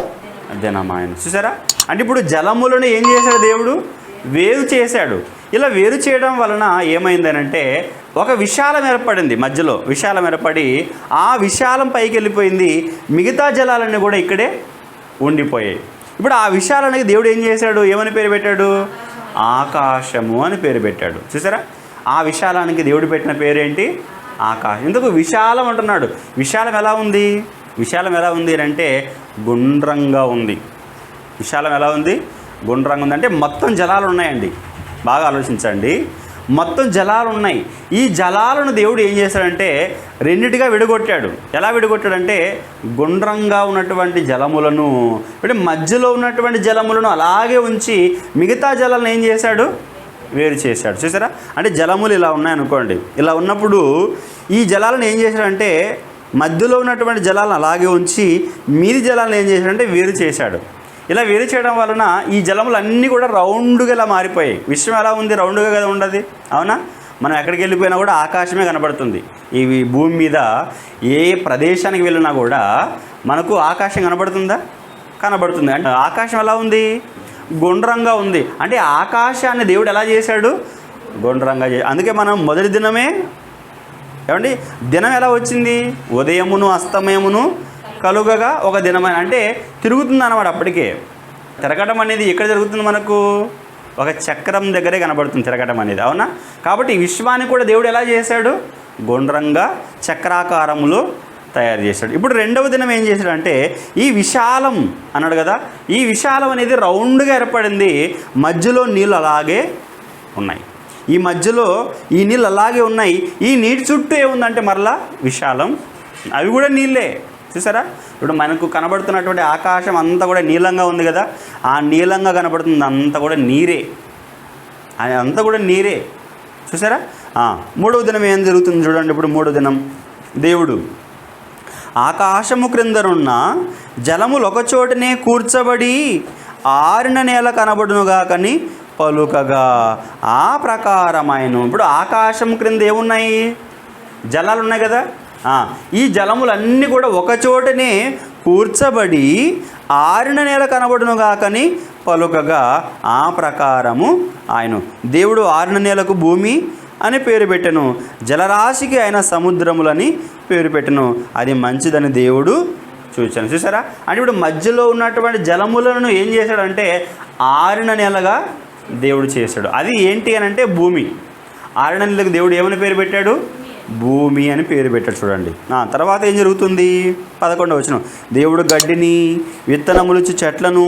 దినమాయను. చూసారా? అంటే ఇప్పుడు జలములను ఏం చేశాడు? దేవుడు వేరు చేశాడు. ఇలా వేరు చేయడం వలన ఏమైందనంటే ఒక విశాలం ఏర్పడింది, మధ్యలో విశాలం ఏర్పడి ఆ విశాలం పైకి వెళ్ళిపోయింది. మిగతా జలాలన్నీ కూడా ఇక్కడే ఉండిపోయాయి. ఇప్పుడు ఆ విశాలానికి దేవుడు ఏం చేశాడు? ఏమని పేరు పెట్టాడు? ఆకాశము అని పేరు పెట్టాడు. చూసారా? ఆ విశాలానికి దేవుడు పెట్టిన పేరేంటి? ఆకాశం. ఎందుకు విశాలం అంటున్నాడు? విశాలం ఎలా ఉంది? విశాలం ఎలా ఉంది అంటే గుండ్రంగా ఉంది. విశాలం ఎలా ఉంది? గుండ్రంగా ఉంది. అంటే మొత్తం జలాలు ఉన్నాయండి. బాగా ఆలోచించండి. మొత్తం జలాలు ఉన్నాయి. ఈ జలాలను దేవుడు ఏం చేశాడంటే రెండిటిగా విడగొట్టాడు. ఎలా విడగొట్టాడంటే గుండ్రంగా ఉన్నటువంటి జలములను, అంటే మధ్యలో ఉన్నటువంటి జలములను అలాగే ఉంచి మిగతా జలాలను ఏం చేశాడు? వేరు చేశాడు. చూసారా? అంటే జలములు ఇలా ఉన్నాయనుకోండి. ఇలా ఉన్నప్పుడు ఈ జలాలను ఏం చేశాడంటే మధ్యలో ఉన్నటువంటి జలాలను అలాగే ఉంచి మీది జలాలను ఏం చేశాడంటే వేరు చేశాడు. ఇలా వేరు చేయడం వలన ఈ జలములు అన్నీ కూడా రౌండ్గా ఇలా మారిపోయాయి. విశ్వం ఎలా ఉంది? రౌండ్గా కదా ఉండదు, అవునా? మనం ఎక్కడికి వెళ్ళిపోయినా కూడా ఆకాశమే కనబడుతుంది. ఇవి భూమి మీద ఏ ప్రదేశానికి వెళ్ళినా కూడా మనకు ఆకాశం కనబడుతుందా? కనబడుతుంది. అంటే ఆకాశం ఎలా ఉంది? గుండ్రంగా ఉంది. అంటే ఆకాశాన్ని దేవుడు ఎలా చేశాడు? గుండ్రంగా అందుకే మనం మొదటి దినమే ఏమండి దినం ఎలా వచ్చింది? ఉదయమును అస్తమయమును కలుగగా ఒక దినమైన, అంటే తిరుగుతుంది అన్నమాట. అప్పటికే తిరగడం అనేది ఎక్కడ జరుగుతుంది? మనకు ఒక చక్రం దగ్గరే కనబడుతుంది తిరగడం అనేది, అవునా? కాబట్టి విశ్వాన్ని కూడా దేవుడు ఎలా చేశాడు? గుండ్రంగా చక్రాకారంలో తయారు చేశాడు. ఇప్పుడు రెండవ దినం ఏం చేశాడంటే ఈ విశాలం అన్నాడు కదా, ఈ విశాలం అనేది రౌండ్గా ఏర్పడింది. మధ్యలో నీళ్ళు అలాగే ఉన్నాయి. ఈ మధ్యలో ఈ నీళ్ళు అలాగే ఉన్నాయి. ఈ నీటి చుట్టూ ఏముందంటే మరలా విశాలం, అవి కూడా నీళ్ళే. చూసారా? ఇప్పుడు మనకు కనబడుతున్నటువంటి ఆకాశం అంతా కూడా నీలంగా ఉంది కదా, ఆ నీలంగా కనబడుతుంది అంతా కూడా నీరే, అంతా కూడా నీరే. చూసారా? మూడవ దినం ఏం జరుగుతుంది చూడండి. ఇప్పుడు మూడవ దినం దేవుడు ఆకాశము క్రిందనున్న జలములు ఒకచోటనే కూర్చబడి ఆరిన నేల కనబడునుగా కని పలుకగా ఆ ప్రకారమైన. ఇప్పుడు ఆకాశం క్రింద ఏమున్నాయి? జలాలు ఉన్నాయి కదా. ఈ జలములన్నీ కూడా ఒకచోటనే కూర్చబడి ఆరిన నేల కనబడునుగా కని పలుకగా ఆ ప్రకారము ఆయన. దేవుడు ఆరిన నేలకు భూమి అని పేరు పెట్టెను, జలరాశికి ఆయన సముద్రములని పేరు పెట్టెను, అది మంచిదని దేవుడు చూశాను. చూసారా? అంటే ఇప్పుడు మధ్యలో ఉన్నటువంటి జలములను ఏం చేశాడంటే ఆరిన నేలగా దేవుడు చేశాడు. అది ఏంటి అని అంటే భూమి. ఆరిన నేలకు దేవుడు ఏమని పేరు పెట్టాడు? భూమి అని పేరు పెట్టాడు. చూడండి తర్వాత ఏం జరుగుతుంది? 11వ వచనం, దేవుడు గడ్డిని విత్తనములుచి చెట్లను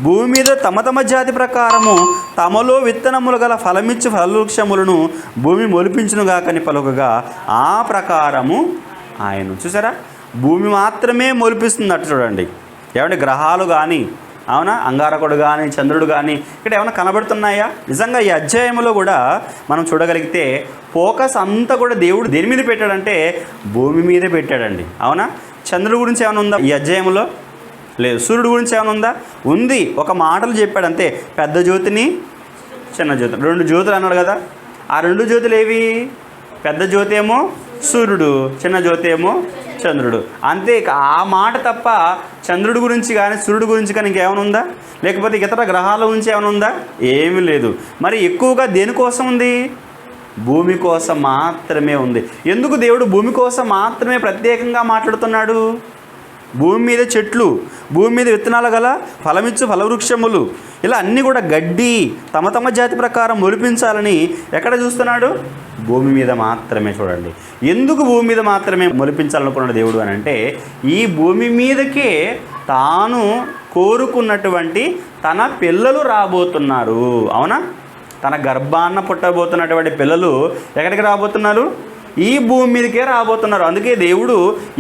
భూమి మీద తమ తమ జాతి ప్రకారము తమలో విత్తనములు గల ఫలమిచ్చు ఫలవృక్షములను భూమి మొలిపించునుగా కని పలుకగా ఆ ప్రకారము ఆయన. చూసారా? భూమి మాత్రమే మొలిపిస్తుంది అట్టు. చూడండి, ఏమంటే గ్రహాలు కానీ, అవునా, అంగారకుడు కానీ చంద్రుడు కానీ ఇక్కడ ఏమైనా కనబడుతున్నాయా? నిజంగా ఈ అధ్యాయంలో కూడా మనం చూడగలిగితే ఫోకస్ అంతా కూడా దేవుడు దేని మీద పెట్టాడంటే భూమి మీదే పెట్టాడండి, అవునా? చంద్రుడి గురించి ఏమైనా ఉందా ఈ అధ్యాయంలో? లేదు. సూర్యుడి గురించి ఏమైనా ఉందా? ఉంది. ఒక మాటలు చెప్పాడు అంతే, పెద్ద జ్యోతిని చిన్న జ్యోతి, 2 జ్యోతులు అన్నాడు కదా. ఆ 2 జ్యోతులు ఏవి? పెద్ద జ్యోతి ఏమో సూర్యుడు, చిన్న జ్యోతి ఏమో చంద్రుడు. అంతే. ఆ మాట తప్ప చంద్రుడి గురించి కానీ సూర్యుడి గురించి కానీ ఇంకేమైనా ఉందా? లేకపోతే ఇతర గ్రహాల గురించి ఏమైనా ఉందా? ఏమీ లేదు. మరి ఎక్కువగా దేనికోసం ఉంది? భూమి కోసం మాత్రమే ఉంది. ఎందుకు దేవుడు భూమి కోసం మాత్రమే ప్రత్యేకంగా మాట్లాడుతున్నాడు? భూమి మీద చెట్లు, భూమి మీద విత్తనాలు గల ఫలమిచ్చు ఫలవృక్షములు, ఇలా అన్నీ కూడా గడ్డి తమ తమ జాతి ప్రకారం మొలిపించాలని ఎక్కడ చూస్తున్నాడు? భూమి మీద మాత్రమే. చూడండి, ఎందుకు భూమి మీద మాత్రమే మొలిపించాలనుకున్నాడు దేవుడు అని అంటే ఈ భూమి మీదకే తాను కోరుకున్నటువంటి తన పిల్లలు రాబోతున్నారు, అవునా? తన గర్భాన్న పుట్టబోతున్నటువంటి పిల్లలు ఎక్కడికి రాబోతున్నారు? ఈ భూమి మీదకే రాబోతున్నారు. అందుకే దేవుడు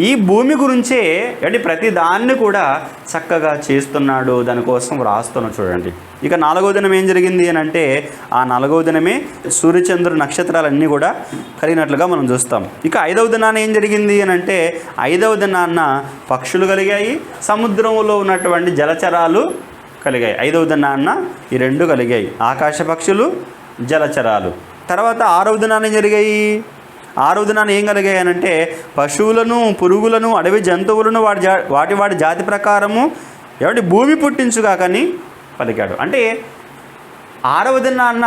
ఈ భూమి గురించే అంటే ప్రతి దాన్ని కూడా చక్కగా చేస్తున్నాడు, దానికోసం రాస్తున్నాడు. చూడండి, ఇక 4వ దినం ఏం జరిగింది అని అంటే ఆ 4వ దినమే సూర్యచంద్రుడు నక్షత్రాలన్నీ కూడా కలిగినట్లుగా మనం చూస్తాం. ఇక 5వ దినాన ఏం జరిగింది అని అంటే 5వ దినాన్న పక్షులు కలిగాయి, సముద్రంలో ఉన్నటువంటి జలచరాలు కలిగాయి. 5వ దినాన్న ఈ 2 కలిగాయి, ఆకాశ పక్షులు, జలచరాలు. తర్వాత 6వ దినాన ఏం జరిగాయి? 6వ దినాన ఏం కలిగాయి అని అంటే పశువులను, పురుగులను, అడవి జంతువులను వాటి జాతి ప్రకారము ఏమంటే భూమి పుట్టించుగా కానీ పలికాడు. అంటే 6వ దినాన్న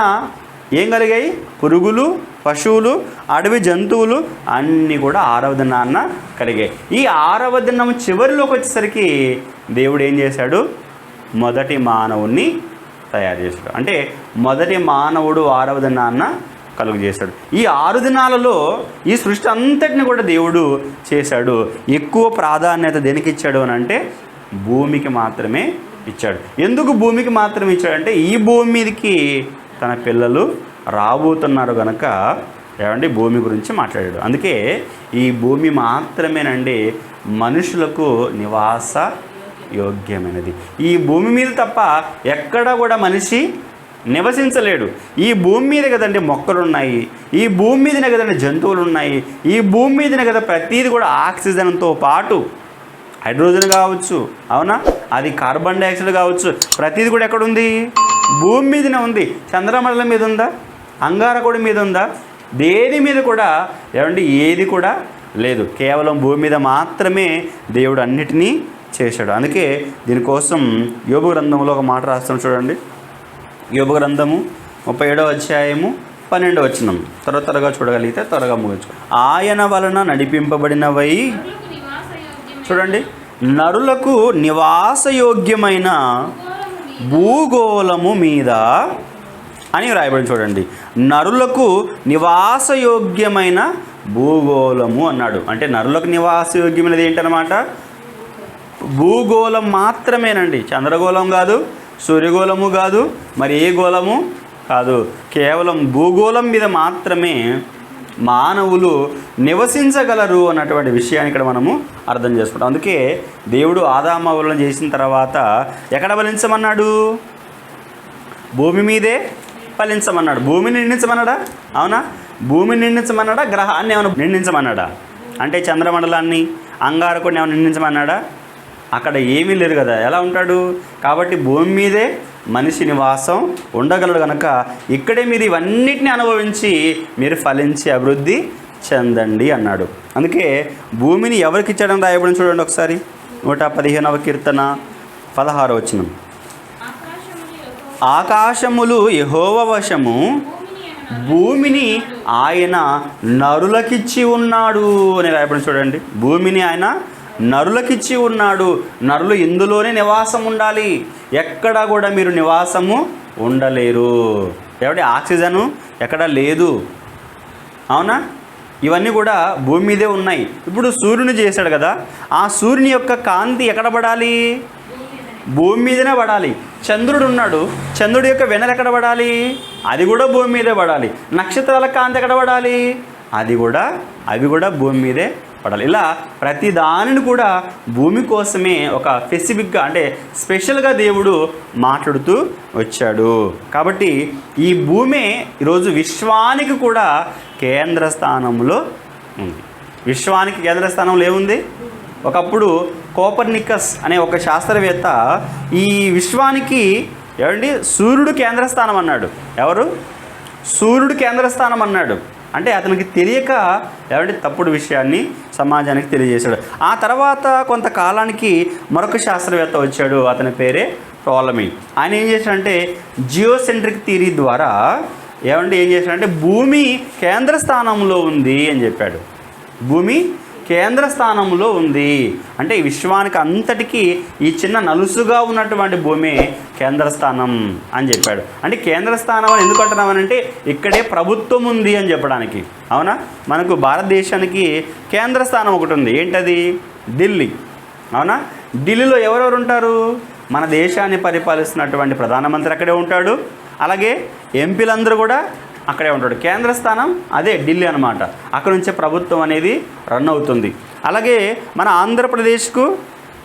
ఏం కలిగాయి? పురుగులు, పశువులు, అడవి జంతువులు అన్నీ కూడా 6వ దినాన్న కలిగాయి. ఈ 6వ దినం చివరిలోకి వచ్చేసరికి దేవుడు ఏం చేశాడు? మొదటి మానవుణ్ణి తయారు చేశాడు. అంటే మొదటి మానవుడు 6వ దినాన్న కలుగు చేశాడు. ఈ 6 దినాలలో ఈ సృష్టి అంతటిని కూడా దేవుడు చేశాడు. ఎక్కువ ప్రాధాన్యత దేనికి ఇచ్చాడు అని అంటే భూమికి మాత్రమే ఇచ్చాడు. ఎందుకు భూమికి మాత్రమే ఇచ్చాడంటే ఈ భూమి మీదకి తన పిల్లలు రాబోతున్నారు కనుక ఏమండి భూమి గురించి మాట్లాడాడు. అందుకే ఈ భూమి మాత్రమేనండి మనుషులకు నివాస యోగ్యమైనది. ఈ భూమి మీద తప్ప ఎక్కడ కూడా మనిషి నివసించలేడు. ఈ భూమి మీద కదండి మొక్కలు ఉన్నాయి, ఈ భూమి మీదనే కదండి జంతువులు ఉన్నాయి, ఈ భూమి మీదనే కదా ప్రతిదీ కూడా ఆక్సిజన్తో పాటు హైడ్రోజన్ కావచ్చు, అవునా, అది కార్బన్ డైఆక్సైడ్ కావచ్చు, ప్రతిదీ కూడా ఎక్కడుంది? భూమి మీదనే ఉంది. చంద్రమండలం మీద ఉందా? అంగారకుడి మీద ఉందా? దేని మీద కూడా ఏది కూడా లేదు. కేవలం భూమి మీద మాత్రమే దేవుడు అన్నిటినీ చేశాడు. అందుకే దీనికోసం యోబు గ్రంథంలో ఒక మాట రాస్తాం చూడండి. యోబు గ్రంథము 37వ అధ్యాయము 12వ వచనం. త్వరగా చూడగలిగితే త్వరగా ముగించు. ఆయన వలన నడిపింపబడినవై, చూడండి, నరులకు నివాసయోగ్యమైన భూగోళము మీద అని రాయబడి చూడండి. నరులకు నివాసయోగ్యమైన భూగోళము అన్నాడు. అంటే నరులకు నివాసయోగ్యమైనది ఏంటన్నమాట? భూగోళం మాత్రమేనండి. చంద్రగోళం కాదు, సూర్యగోళము కాదు, మరి ఏ గోళము కాదు. కేవలం భూగోళం మీద మాత్రమే మానవులు నివసించగలరు అన్నటువంటి విషయాన్ని ఇక్కడ మనము అర్థం చేసుకుంటాం. అందుకే దేవుడు ఆదాము హవ్వలను చేసిన తర్వాత ఎక్కడ ఫలించమన్నాడు? భూమి మీదే ఫలించమన్నాడు. భూమిని నిండించమన్నాడా? అవునా? భూమిని నిండించమన్నాడా? గ్రహాన్ని ఏమైనా నిండించమన్నాడా? అంటే చంద్రమండలాన్ని, అంగారకుడిని ఏమైనా నిండించమన్నాడా? అక్కడ ఏమీ లేదు కదా, ఎలా ఉంటాడు? కాబట్టి భూమి మీదే మనిషి నివాసం ఉండగలడు కనుక ఇక్కడే మీరు ఇవన్నిటిని అనుభవించి మీరు ఫలించి అభివృద్ధి చెందండి అన్నాడు. అందుకే భూమిని ఎవరికి ఇచ్చాడని రాయబడి చూడండి ఒకసారి. 115వ కీర్తన 16వ వచనం. ఆకాశములు యెహోవా వశము, భూమిని ఆయన నరులకిచ్చి ఉన్నాడు అని రాయబడి చూడండి. భూమిని ఆయన నరులకిచ్చి ఉన్నాడు. నరులు ఇందులోనే నివాసం ఉండాలి. ఎక్కడ కూడా మీరు నివాసము ఉండలేరు. ఆక్సిజను ఎక్కడ లేదు, అవునా? ఇవన్నీ కూడా భూమి మీదే ఉన్నాయి. ఇప్పుడు సూర్యుని చేశాడు కదా, ఆ సూర్యుని యొక్క కాంతి ఎక్కడ పడాలి? భూమి మీదనే పడాలి. చంద్రుడు ఉన్నాడు, చంద్రుడి యొక్క వెన్నెల ఎక్కడ పడాలి? అది కూడా భూమి మీదే పడాలి. నక్షత్రాల కాంతి ఎక్కడ పడాలి? అవి కూడా భూమి మీదే పడాలి. ఇలా ప్రతి దానిని కూడా భూమి కోసమే ఒక స్పెసిఫిక్గా, అంటే స్పెషల్గా దేవుడు మాట్లాడుతూ వచ్చాడు. కాబట్టి ఈ భూమి ఈరోజు విశ్వానికి కూడా కేంద్ర స్థానంలో ఉంది. విశ్వానికి కేంద్ర స్థానంలో ఏముంది? ఒకప్పుడు కోపర్నికస్ అనే ఒక శాస్త్రవేత్త ఈ విశ్వానికి సూర్యుడు కేంద్రస్థానం అన్నాడు. ఎవరు? సూర్యుడు కేంద్రస్థానం అన్నాడు. అంటే అతనికి తెలియక తప్పుడు విషయాన్ని సమాజానికి తెలియజేశాడు. ఆ తర్వాత కొంతకాలానికి మరొక శాస్త్రవేత్త వచ్చాడు, అతని పేరే టోలమీ. ఆయన ఏం చేశాడంటే జియోసెంట్రిక్ థియరీ ద్వారా ఏం చేశాడంటే భూమి కేంద్ర స్థానంలో ఉంది అని చెప్పాడు. భూమి కేంద్ర స్థానంలో ఉంది అంటే ఈ విశ్వానికి అంతటికీ ఈ చిన్న నలుసుగా ఉన్నటువంటి భూమి కేంద్ర స్థానం అని చెప్పాడు. అంటే కేంద్ర స్థానం అని ఎందుకు అంటున్నామనంటే ఇక్కడే ప్రభుత్వం ఉంది అని చెప్పడానికి. అవునా? మనకు భారతదేశానికి కేంద్ర స్థానం ఒకటి ఉంది. ఏంటది? ఢిల్లీ. అవునా? ఢిల్లీలో ఎవరెవరు ఉంటారు? మన దేశాన్ని పరిపాలిస్తున్నటువంటి ప్రధానమంత్రి అక్కడే ఉంటాడు. అలాగే ఎంపీలందరూ కూడా అక్కడే ఉంటాడు. కేంద్ర స్థానం అదే ఢిల్లీ అనమాట. అక్కడ నుంచే ప్రభుత్వం అనేది రన్ అవుతుంది. అలాగే మన ఆంధ్రప్రదేశ్కు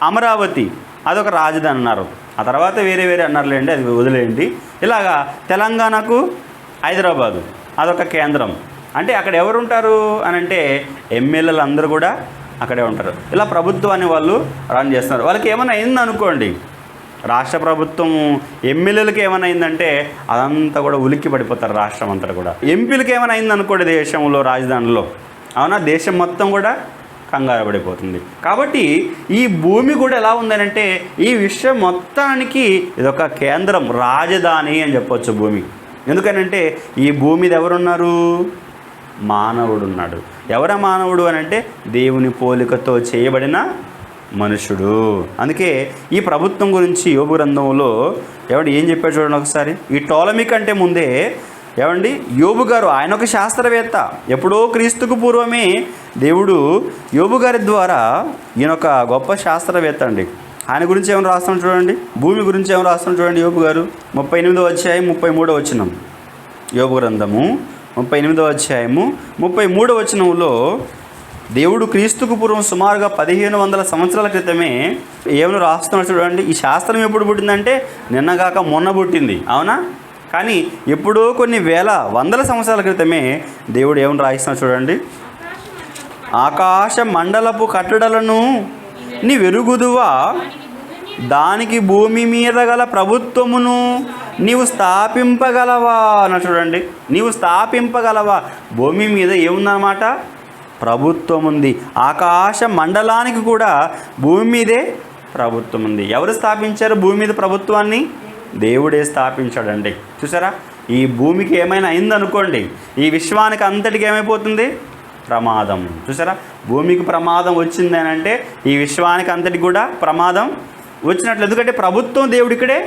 అమరావతి అదొక రాజధాని అన్నారు. ఆ తర్వాత వేరే అన్నారులేండి, అది వదిలేయండి. ఇలాగా తెలంగాణకు హైదరాబాదు అదొక కేంద్రం. అంటే అక్కడ ఎవరు ఉంటారు అని అంటే ఎమ్మెల్యేలు అందరూ కూడా అక్కడే ఉంటారు. ఇలా ప్రభుత్వాన్ని వాళ్ళు రన్ చేస్తున్నారు. వాళ్ళకి ఏమైనా అయిందనుకోండి, రాష్ట్ర ప్రభుత్వం ఎమ్మెల్యేలకు ఏమైనా అయిందంటే అదంతా కూడా ఉలిక్కి పడిపోతారు రాష్ట్రం అంతా కూడా. ఎంపీలకు ఏమైనా అయిందనుకోండి దేశంలో రాజధానిలో, అవునా, దేశం మొత్తం కూడా కంగారు పడిపోతుంది. కాబట్టి ఈ భూమి కూడా ఎలా ఉందనంటే ఈ విశ్వం మొత్తానికి ఇదొక కేంద్రం, రాజధాని అని చెప్పొచ్చు భూమి. ఎందుకనంటే ఈ భూమి మీద ఎవరున్నారు? మానవుడు ఉన్నాడు. ఎవర మానవుడు అని అంటే దేవుని పోలికతో చేయబడిన మనుషుడు. అందుకే ఈ ప్రభుత్వం గురించి యోబు గ్రంథంలో ఏం చెప్పాడు చూడండి ఒకసారి. ఈ టోలమీ కంటే ముందే యోబు గారు, ఆయన ఒక శాస్త్రవేత్త. ఎప్పుడో క్రీస్తుకు పూర్వమే దేవుడు యోబు గారి ద్వారా, ఈయన ఒక గొప్ప శాస్త్రవేత్త అండి. ఆయన గురించి ఏమైనా రాస్తాం చూడండి. భూమి గురించి ఏమైనా రాస్తాం చూడండి. యోబు గారు 38వ అధ్యాయం 33వ వచనం. యోబు గ్రంథము 38వ అధ్యాయము 33వ వచనంలో దేవుడు క్రీస్తుకు పూర్వం సుమారుగా 1500 సంవత్సరాల క్రితమే ఏమైనా రాస్తున్నాడు చూడండి. ఈ శాస్త్రం ఎప్పుడు పుట్టిందంటే నిన్నగాక మొన్న పుట్టింది, అవునా? కానీ ఎప్పుడో కొన్ని వందల సంవత్సరాల క్రితమే దేవుడు ఏమైనా రాయిస్తున్నాడు చూడండి. ఆకాశ మండలపు కట్టడలను నీ వెరుగుదువా, దానికి భూమి మీద గల ప్రభుత్వమును నీవు స్థాపింపగలవా అని చూడండి. నీవు స్థాపింపగలవా? భూమి మీద ఏముందన్నమాట? ప్రభుత్వం ఉంది. ఆకాశ మండలానికి కూడా భూమి మీదే ప్రభుత్వం ఉంది. ఎవరు స్థాపించారు భూమి మీద ప్రభుత్వాన్ని? దేవుడే స్థాపించాడండి. చూసారా, ఈ భూమికి ఏమైనా అయిందనుకోండి, ఈ విశ్వానికి అంతటికి ఏమైపోతుంది? ప్రమాదం. చూసారా, భూమికి ప్రమాదం వచ్చింది అని అంటే ఈ విశ్వానికి అంతటికి కూడా ప్రమాదం వచ్చినట్లు. ఎందుకంటే ప్రభుత్వం దేవుడు ఇక్కడే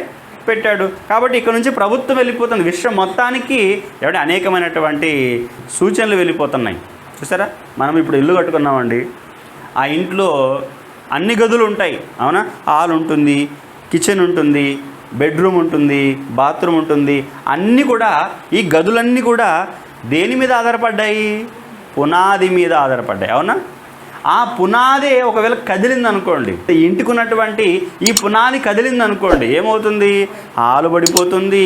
పెట్టాడు కాబట్టి ఇక్కడ నుంచి ప్రభుత్వం వెళ్ళిపోతుంది. విశ్వం మొత్తానికి అనేకమైనటువంటి సూచనలు వెళ్ళిపోతున్నాయి. చూసారా, మనం ఇప్పుడు ఇల్లు కట్టుకున్నామండి. ఆ ఇంట్లో అన్ని గదులు ఉంటాయి, అవునా? హాల్ ఉంటుంది, కిచెన్ ఉంటుంది, బెడ్రూమ్ ఉంటుంది, బాత్రూమ్ ఉంటుంది. అన్నీ కూడా, ఈ గదులన్నీ కూడా దేని మీద ఆధారపడ్డాయి? పునాది మీద ఆధారపడ్డాయి, అవునా? ఆ పునాదే ఒకవేళ కదిలిందనుకోండి, ఇంటికి ఉన్నటువంటి ఈ పునాది కదిలిందనుకోండి, ఏమవుతుంది? హాలు పడిపోతుంది,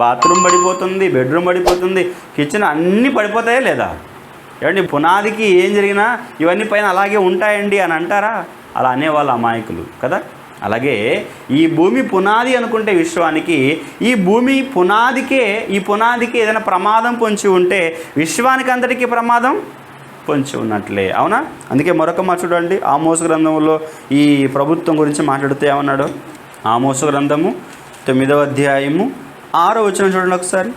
బాత్రూమ్ పడిపోతుంది, బెడ్రూమ్ పడిపోతుంది, కిచెన్ అన్నీ పడిపోతాయా లేదా? పునాదికి ఏం జరిగినా ఇవన్నీ పైన అలాగే ఉంటాయండి అని అంటారా? అలా అనేవాళ్ళు అమాయకులు కదా. అలాగే ఈ భూమి పునాది అనుకుంటే విశ్వానికి, ఈ భూమి పునాదికి ఏదైనా ప్రమాదం పొంచి ఉంటే విశ్వానికి అంతటికీ ప్రమాదం పొంచి ఉన్నట్లే, అవునా? అందుకే మరొక మాట చూడండి, ఆమోసు గ్రంథంలో ఈ ప్రభుత్వం గురించి మాట్లాడుతూ ఏమన్నాడు? ఆమోసు గ్రంథము 9వ అధ్యాయము 6వ వచనం చూడండి ఒకసారి.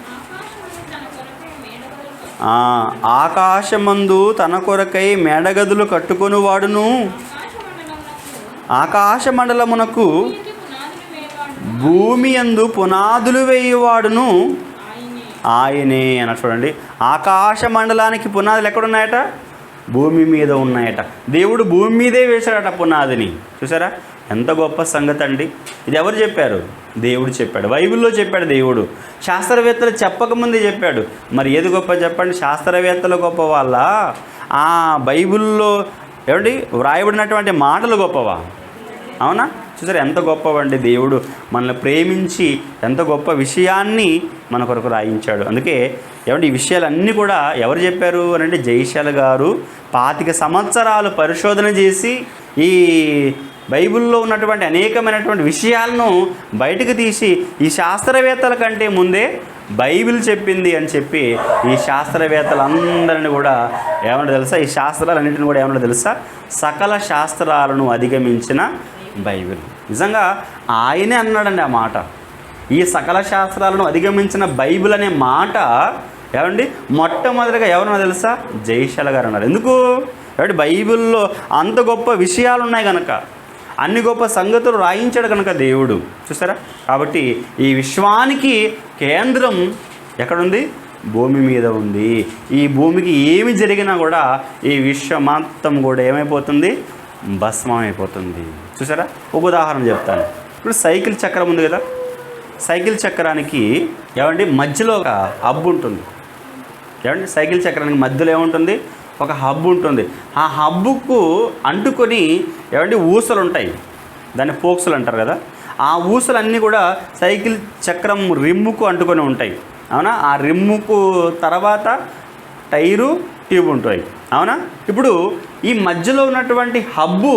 ఆకాశమందు తన కొరకై మేడగదులు కట్టుకొని వాడును, ఆకాశ మండలమునకు భూమి యందు పునాదులు వేయువాడును ఆయనే అని చూడండి. ఆకాశ మండలానికి పునాదులు ఎక్కడున్నాయట? భూమి మీద ఉన్నాయట. దేవుడు భూమి మీదే వేశాడట పునాదిని. చూసారా, ఎంత గొప్ప సంగతి అండి. ఇది ఎవరు చెప్పారు? దేవుడు చెప్పాడు, బైబిల్లో చెప్పాడు దేవుడు. శాస్త్రవేత్తలు చెప్పకముందే చెప్పాడు. మరి ఏది గొప్ప చెప్పండి? శాస్త్రవేత్తలు గొప్ప వాళ్ళ, ఆ బైబిల్లో వ్రాయబడినటువంటి మాటలు గొప్పవా? అవునా? చూసారు ఎంత గొప్పవండి. దేవుడు మనల్ని ప్రేమించి ఎంత గొప్ప విషయాన్ని మన కొరకు రాయించాడు. అందుకే ఈ విషయాలన్నీ కూడా ఎవరు చెప్పారు అని అంటే జయశాల గారు 25 సంవత్సరాలు పరిశోధన చేసి ఈ బైబిల్లో ఉన్నటువంటి అనేకమైనటువంటి విషయాలను బయటకు తీసి ఈ శాస్త్రవేత్తల కంటే ముందే బైబిల్ చెప్పింది అని చెప్పి ఈ శాస్త్రవేత్తలందరినీ కూడా ఏమన్నా తెలుసా? ఈ శాస్త్రాలన్నింటిని కూడా ఏమన్నా తెలుసా? సకల శాస్త్రాలను అధిగమించిన బైబిల్. నిజంగా ఆయనే అన్నాడండి ఆ మాట. ఈ సకల శాస్త్రాలను అధిగమించిన బైబిల్ అనే మాట మొట్టమొదటిగా ఎవరన్నా తెలుసా? జయశాల గారు అన్నారు. ఎందుకు? బైబిల్లో అంత గొప్ప విషయాలు ఉన్నాయి కనుక, అన్ని గొప్ప సంగతులు రాయించాడు కనుక దేవుడు. చూసారా, కాబట్టి ఈ విశ్వానికి కేంద్రం ఎక్కడుంది? భూమి మీద ఉంది. ఈ భూమికి ఏమి జరిగినా కూడా ఈ విశ్వం మొత్తం కూడా ఏమైపోతుంది? భస్మం అయిపోతుంది. చూసారా, ఒక ఉదాహరణ చెప్తాను. ఇప్పుడు సైకిల్ చక్రం ఉంది కదా, సైకిల్ చక్రానికి మధ్యలో ఒక హబ్ ఉంటుంది. సైకిల్ చక్రానికి మధ్యలో ఏముంటుంది? ఒక హబ్ ఉంటుంది. ఆ హబ్బుకు అంటుకొని ఊసలు ఉంటాయి, దాన్ని పోక్సులు అంటారు కదా. ఆ ఊసలన్నీ కూడా సైకిల్ చక్రం రిమ్ముకు అంటుకొని ఉంటాయి, అవునా? ఆ రిమ్ముకు తర్వాత టైరు, ట్యూబ్ ఉంటాయి, అవునా? ఇప్పుడు ఈ మధ్యలో ఉన్నటువంటి హబ్బు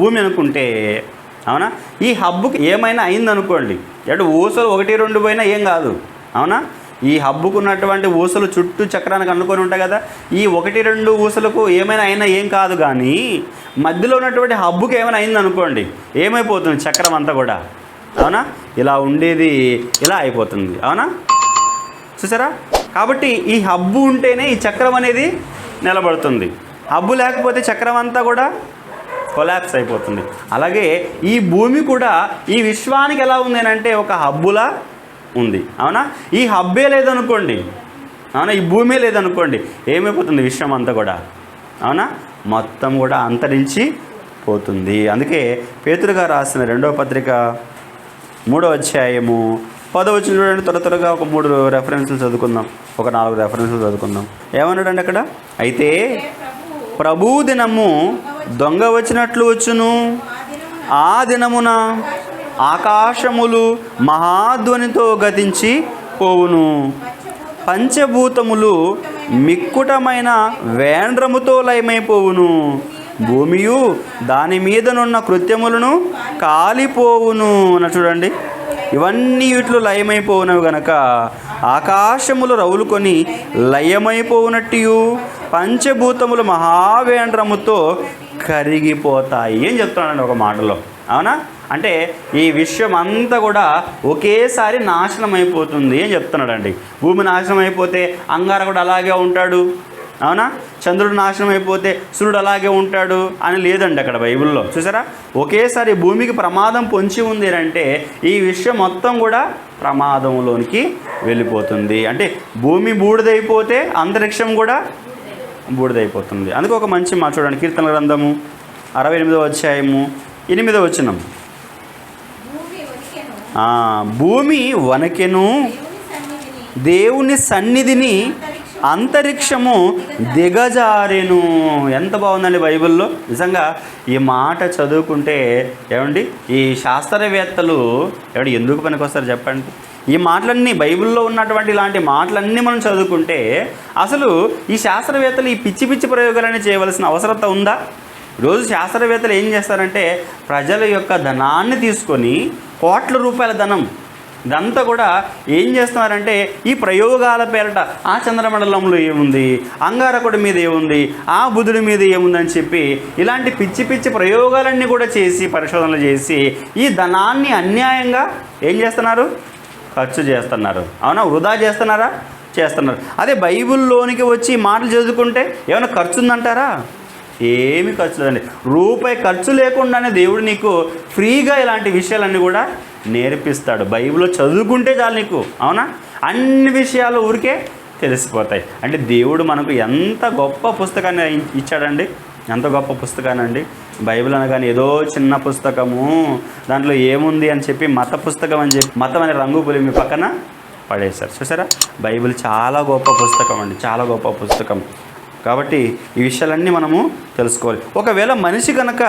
భూమి అనుకుంటే, అవునా? ఈ హబ్బుకి ఏమైనా అయిందనుకోండి, ఊసలు 1, 2 పోయినా ఏం కాదు, అవునా? ఈ హబ్బుకు ఉన్నటువంటి ఊసలు చుట్టూ చక్రానికి అనుకొని ఉంటాయి కదా. ఈ 1, 2 ఊసలకు ఏమైనా అయినా ఏం కాదు. కానీ మధ్యలో ఉన్నటువంటి హబ్బుకి ఏమైనా అయిందనుకోండి, ఏమైపోతుంది? చక్రం అంతా కూడా, అవునా? ఇలా ఉండేది ఇలా అయిపోతుంది, అవునా? చూసారా, కాబట్టి ఈ హబ్బు ఉంటేనే ఈ చక్రం అనేది నిలబడుతుంది. హబ్బు లేకపోతే చక్రం అంతా కూడా కొలాప్స్ అయిపోతుంది. అలాగే ఈ భూమి కూడా ఈ విశ్వానికి ఎలా ఉంది అంటే ఒక హబ్బులా ఉంది, అవునా? ఈ హబ్బే లేదనుకోండి, అవునా, ఈ భూమే లేదనుకోండి, ఏమైపోతుంది? విశ్వం అంతా కూడా, అవునా, మొత్తం కూడా అంతరించి పోతుంది. అందుకే పేతురు గారు రాసిన 2వ పత్రిక 3వ అధ్యాయము 10వ వచనం చూడండి. త్వరగా ఒక 3 రెఫరెన్సులు చదువుకుందాం, ఒక 4 రెఫరెన్సులు చదువుకుందాం. ఏమన్నాడండి అక్కడ? అయితే ప్రభు దినము దొంగ వచ్చినట్లు వచ్చును, ఆ దినమున ఆకాశములు మహాధ్వనితో గతించి పోవును, పంచభూతములు మిక్కుటమైన వేండ్రముతో లయమైపోవును, భూమియు దాని మీదనున్న కృత్యములను కాలిపోవును అని చూడండి. ఇవన్నీ వీటిలో లయమైపోవునవి గనక ఆకాశములు రవులుకొని లయమైపోవునట్టు పంచభూతములు మహావేంద్రముతో కరిగిపోతాయి అని చెప్తున్నానండి ఒక మాటలో. అవునా? అంటే ఈ విశ్వం అంతా కూడా ఒకేసారి నాశనం అయిపోతుంది అని చెప్తున్నాడండి. భూమి నాశనం అయిపోతే అంగారకుడు అలాగే ఉంటాడు. అవునా? చంద్రుడు నాశనం అయిపోతే సూర్యుడు అలాగే ఉంటాడు అని లేదండి అక్కడ బైబిల్లో. చూసారా? ఒకేసారి భూమికి ప్రమాదం పొంచి ఉంది అంటే ఈ విశ్వం మొత్తం కూడా ప్రమాదంలోనికి వెళ్ళిపోతుంది. అంటే భూమి బూడిదైపోతే అంతరిక్షం కూడా బూడిదైపోతుంది. అందుకే ఒక మంచి మాట చూడండి, కీర్తన గ్రంథము 68వ అధ్యాయము 8వ వచనం. భూమి వణకెను, దేవుని సన్నిధిని అంతరిక్షము దిగజారెను. ఎంత బాగుందండి బైబిల్లో. నిజంగా ఈ మాట చదువుకుంటే ఏమండి ఈ శాస్త్రవేత్తలు ఎందుకు పనికొస్తారు చెప్పండి? ఈ మాటలన్నీ బైబిల్లో ఉన్నటువంటి ఇలాంటి మాటలన్నీ మనం చదువుకుంటే అసలు ఈ శాస్త్రవేత్తలు ఈ పిచ్చి పిచ్చి ప్రయోగాలన్నీ చేయవలసిన అవసరత ఉందా? ఈరోజు శాస్త్రవేత్తలు ఏం చేస్తారంటే ప్రజల యొక్క ధనాన్ని తీసుకొని కోట్ల రూపాయల ధనం ఇదంతా కూడా ఏం చేస్తున్నారంటే ఈ ప్రయోగాల పేరట ఆ చంద్రమండలంలో ఏముంది, అంగారకుడి మీద ఏముంది, ఆ బుధుడి మీద ఏముందని చెప్పి ఇలాంటి పిచ్చి పిచ్చి ప్రయోగాలన్నీ కూడా చేసి పరిశోధనలు చేసి ఈ ధనాన్ని అన్యాయంగా ఏం చేస్తున్నారు? ఖర్చు చేస్తున్నారు. అవునా? వృధా చేస్తున్నారా? చేస్తున్నారు. అదే బైబిల్లోనికి వచ్చి మాటలు చదువుకుంటే ఏమైనా ఖర్చు ఉందంటారా? ఏమి ఖర్చు లేదండి. రూపాయి ఖర్చు లేకుండానే దేవుడు నీకు ఫ్రీగా ఇలాంటి విషయాలన్నీ కూడా నేర్పిస్తాడు. బైబిల్లో చదువుకుంటే చాలు నీకు. అవునా? అన్ని విషయాలు ఊరికే తెలిసిపోతాయి. అంటే దేవుడు మనకు ఎంత గొప్ప పుస్తకాన్ని ఇచ్చాడండి. ఎంత గొప్ప పుస్తకాన్ని అండి. బైబిల్ అనగానే ఏదో చిన్న పుస్తకము, దాంట్లో ఏముంది అని చెప్పి మత పుస్తకం అని చెప్పి మతం అనే రంగు పులిమి పక్కన పడేశారు. చూసారా? బైబిల్ చాలా గొప్ప పుస్తకం అండి, చాలా గొప్ప పుస్తకం. కాబట్టి ఈ విషయాలన్నీ మనము తెలుసుకోవాలి. ఒకవేళ మనిషి కనుక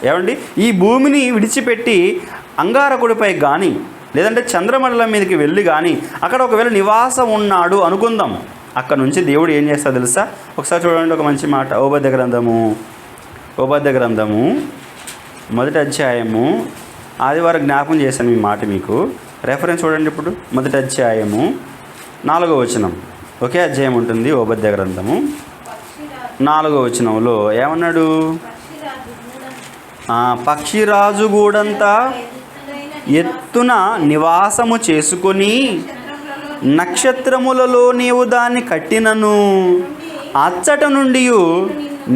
ఏమండి ఈ భూమిని విడిచిపెట్టి అంగారకుడిపై కానీ లేదంటే చంద్రమండలం మీదకి వెళ్ళి కానీ అక్కడ ఒకవేళ నివాసం ఉన్నాడు అనుకుందాం. అక్కడ నుంచి దేవుడు ఏం చేస్తాడో తెలుసా? ఒకసారి చూడండి ఒక మంచి మాట. ఓబద్య గ్రంథము 1వ అధ్యాయము, ఆదివారం జ్ఞాపకం చేశాను ఈ మాట మీకు. రెఫరెన్స్ చూడండి ఇప్పుడు. 1వ అధ్యాయము 4వ వచనం. ఒకే అధ్యాయం ఉంటుంది ఓబద్య గ్రంథము 4వ వచనంలో ఏమన్నాడు? పక్షిరాజు గూడంతా ఎత్తున నివాసము చేసుకొని నక్షత్రములలో నీవు దాన్ని కట్టినను అచ్చట నుండి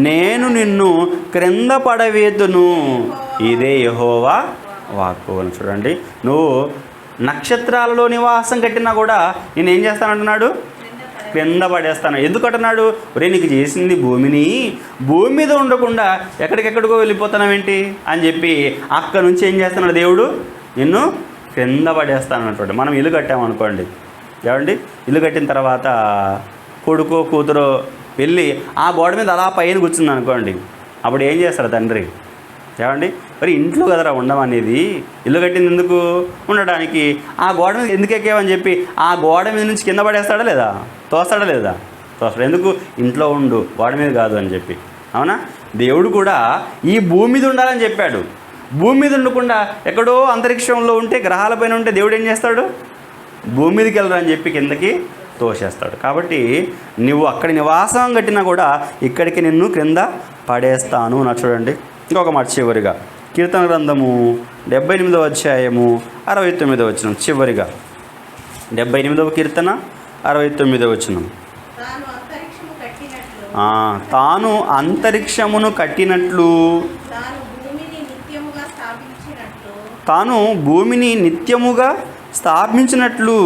నేను నిన్ను క్రింద పడవేతును, ఇదే యెహోవా వాక్కు అని. చూడండి, నువ్వు నక్షత్రాలలో నివాసం కట్టినా కూడా నేను ఏం చేస్తానంటున్నాడు? క్రింద పడేస్తాను. ఎందుకు అంటున్నాడు? ఒరే నీకు చేసింది భూమిని, భూమి మీద ఉండకుండా ఎక్కడికెక్కడికో వెళ్ళిపోతున్నావేంటి అని చెప్పి అక్కడ నుంచి ఏం చేస్తున్నాడు దేవుడు? నిన్ను క్రింద పడేస్తాను అంటాడు. మనం ఇల్లు కట్టామనుకోండి, ఏమండి ఇల్లు కట్టిన తర్వాత కొడుకో కూతురో వెళ్ళి ఆ గోడ మీద అలా పైన కూర్చుంది అనుకోండి, అప్పుడు ఏం చేస్తాడు తండ్రి? ఏమండి మరి ఇంట్లో కదరా ఉండమనేది, ఇల్లు కట్టింది ఎందుకు? ఉండడానికి. ఆ గోడ మీద ఎందుకు ఎక్కావని చెప్పి ఆ గోడ మీద నుంచి కింద పడేస్తాడా లేదా? తోస్తాడా లేదా? తోస్తాడు. ఎందుకు? ఇంట్లో ఉండు, గోడ మీద కాదు అని చెప్పి. అవునా? దేవుడు కూడా ఈ భూమి మీద ఉండాలని చెప్పాడు. భూమి మీద ఉండకుండా ఎక్కడో అంతరిక్షంలో ఉంటే, గ్రహాలపైన ఉంటే దేవుడు ఏం చేస్తాడు? భూమి మీదకి వెళ్ళరని చెప్పి కిందకి తోసేస్తాడు. కాబట్టి నువ్వు అక్కడి నివాసం కట్టినా కూడా ఇక్కడికి నిన్ను క్రింద పడేస్తాను నా. చూడండి ఇంకొక మాట చివరిగా, కీర్తన గ్రంథము 78వ అధ్యాయము 69వ వచనం. చివరిగా 78వ కీర్తన 69వ వచనం. తాను అంతరిక్షమును కట్టినట్లు, తాను భూమిని నిత్యముగా స్థాపించినట్లు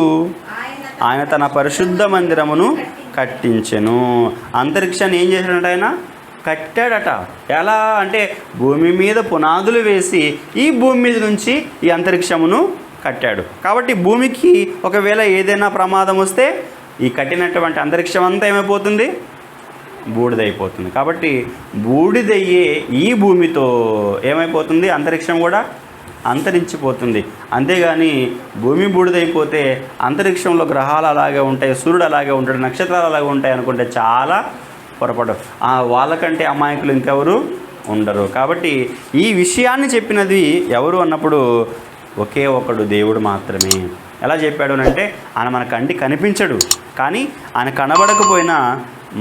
ఆయన తన పరిశుద్ధ మందిరమును కట్టించెను. అంతరిక్షాన్ని ఏం చేశాడంట? ఆయన కట్టాడట. ఎలా అంటే భూమి మీద పునాదులు వేసి ఈ భూమి మీద నుంచి ఈ అంతరిక్షమును కట్టాడు. కాబట్టి భూమికి ఒకవేళ ఏదైనా ప్రమాదం వస్తే ఈ కట్టినటువంటి అంతరిక్షం అంతా ఏమైపోతుంది? బూడిదైపోతుంది. కాబట్టి బూడిదయ్యే ఈ భూమితో ఏమైపోతుంది? అంతరిక్షం కూడా అంతరించిపోతుంది. అంతేగాని భూమి బూడిదైపోతే అంతరిక్షంలో గ్రహాలు అలాగే ఉంటాయి, సూర్యుడు అలాగే ఉంటాడు, నక్షత్రాలు అలాగే ఉంటాయి అనుకుంటే చాలా పొరపాటు. వాళ్ళకంటే అమాయకులు ఇంకెవరు ఉండరు. కాబట్టి ఈ విషయాన్ని చెప్పినది ఎవరు అన్నప్పుడు ఒకే ఒకడు దేవుడు మాత్రమే. ఎలా చెప్పాడు అంటే ఆయన మన కంటికి కనిపించడు, కానీ ఆయన కనబడకపోయినా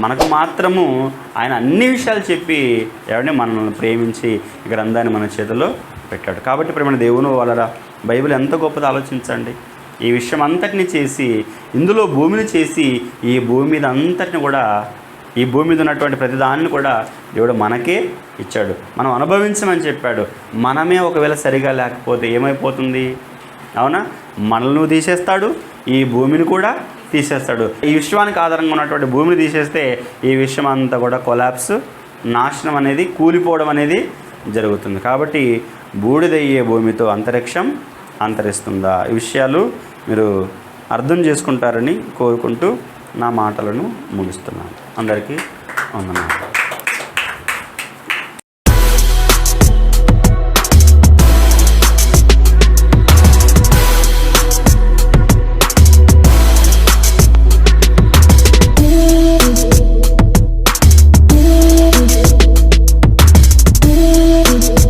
మనకు మాత్రము ఆయన అన్ని విషయాలు చెప్పి ఎవరిని మనల్ని ప్రేమించి ఈ గ్రంథాన్ని మన చేతిలో పెట్టాడు. కాబట్టి ప్రేమ దేవుని వాళ్ళరా, బైబిల్ ఎంత గొప్పదో ఆలోచించండి. ఈ విషయం అంతటిని చేసి, ఇందులో భూమిని చేసి, ఈ భూమి మీద అంతటిని కూడా, ఈ భూమి మీద ఉన్నటువంటి ప్రతిదాన్ని కూడా దేవుడు మనకే ఇచ్చాడు. మనం అనుభవించమని చెప్పాడు. మనమే ఒకవేళ సరిగా లేకపోతే ఏమైపోతుంది? అవునా? మనల్ని తీసేస్తాడు, ఈ భూమిని కూడా తీసేస్తాడు. ఈ విశ్వానికి ఆధారంగా ఉన్నటువంటి భూమిని తీసేస్తే ఈ విశ్వం అంతా కూడా కొలాప్స్, నాశనం అనేది, కూలిపోవడం అనేది జరుగుతుంది. కాబట్టి బూడిదయ్యే భూమితో అంతరిక్షం అంతరిస్తుందా? ఈ విషయాలు మీరు అర్థం చేసుకుంటారని కోరుకుంటూ నా మాటలను ముగిస్తున్నాను. అందరికీ వందనాలు.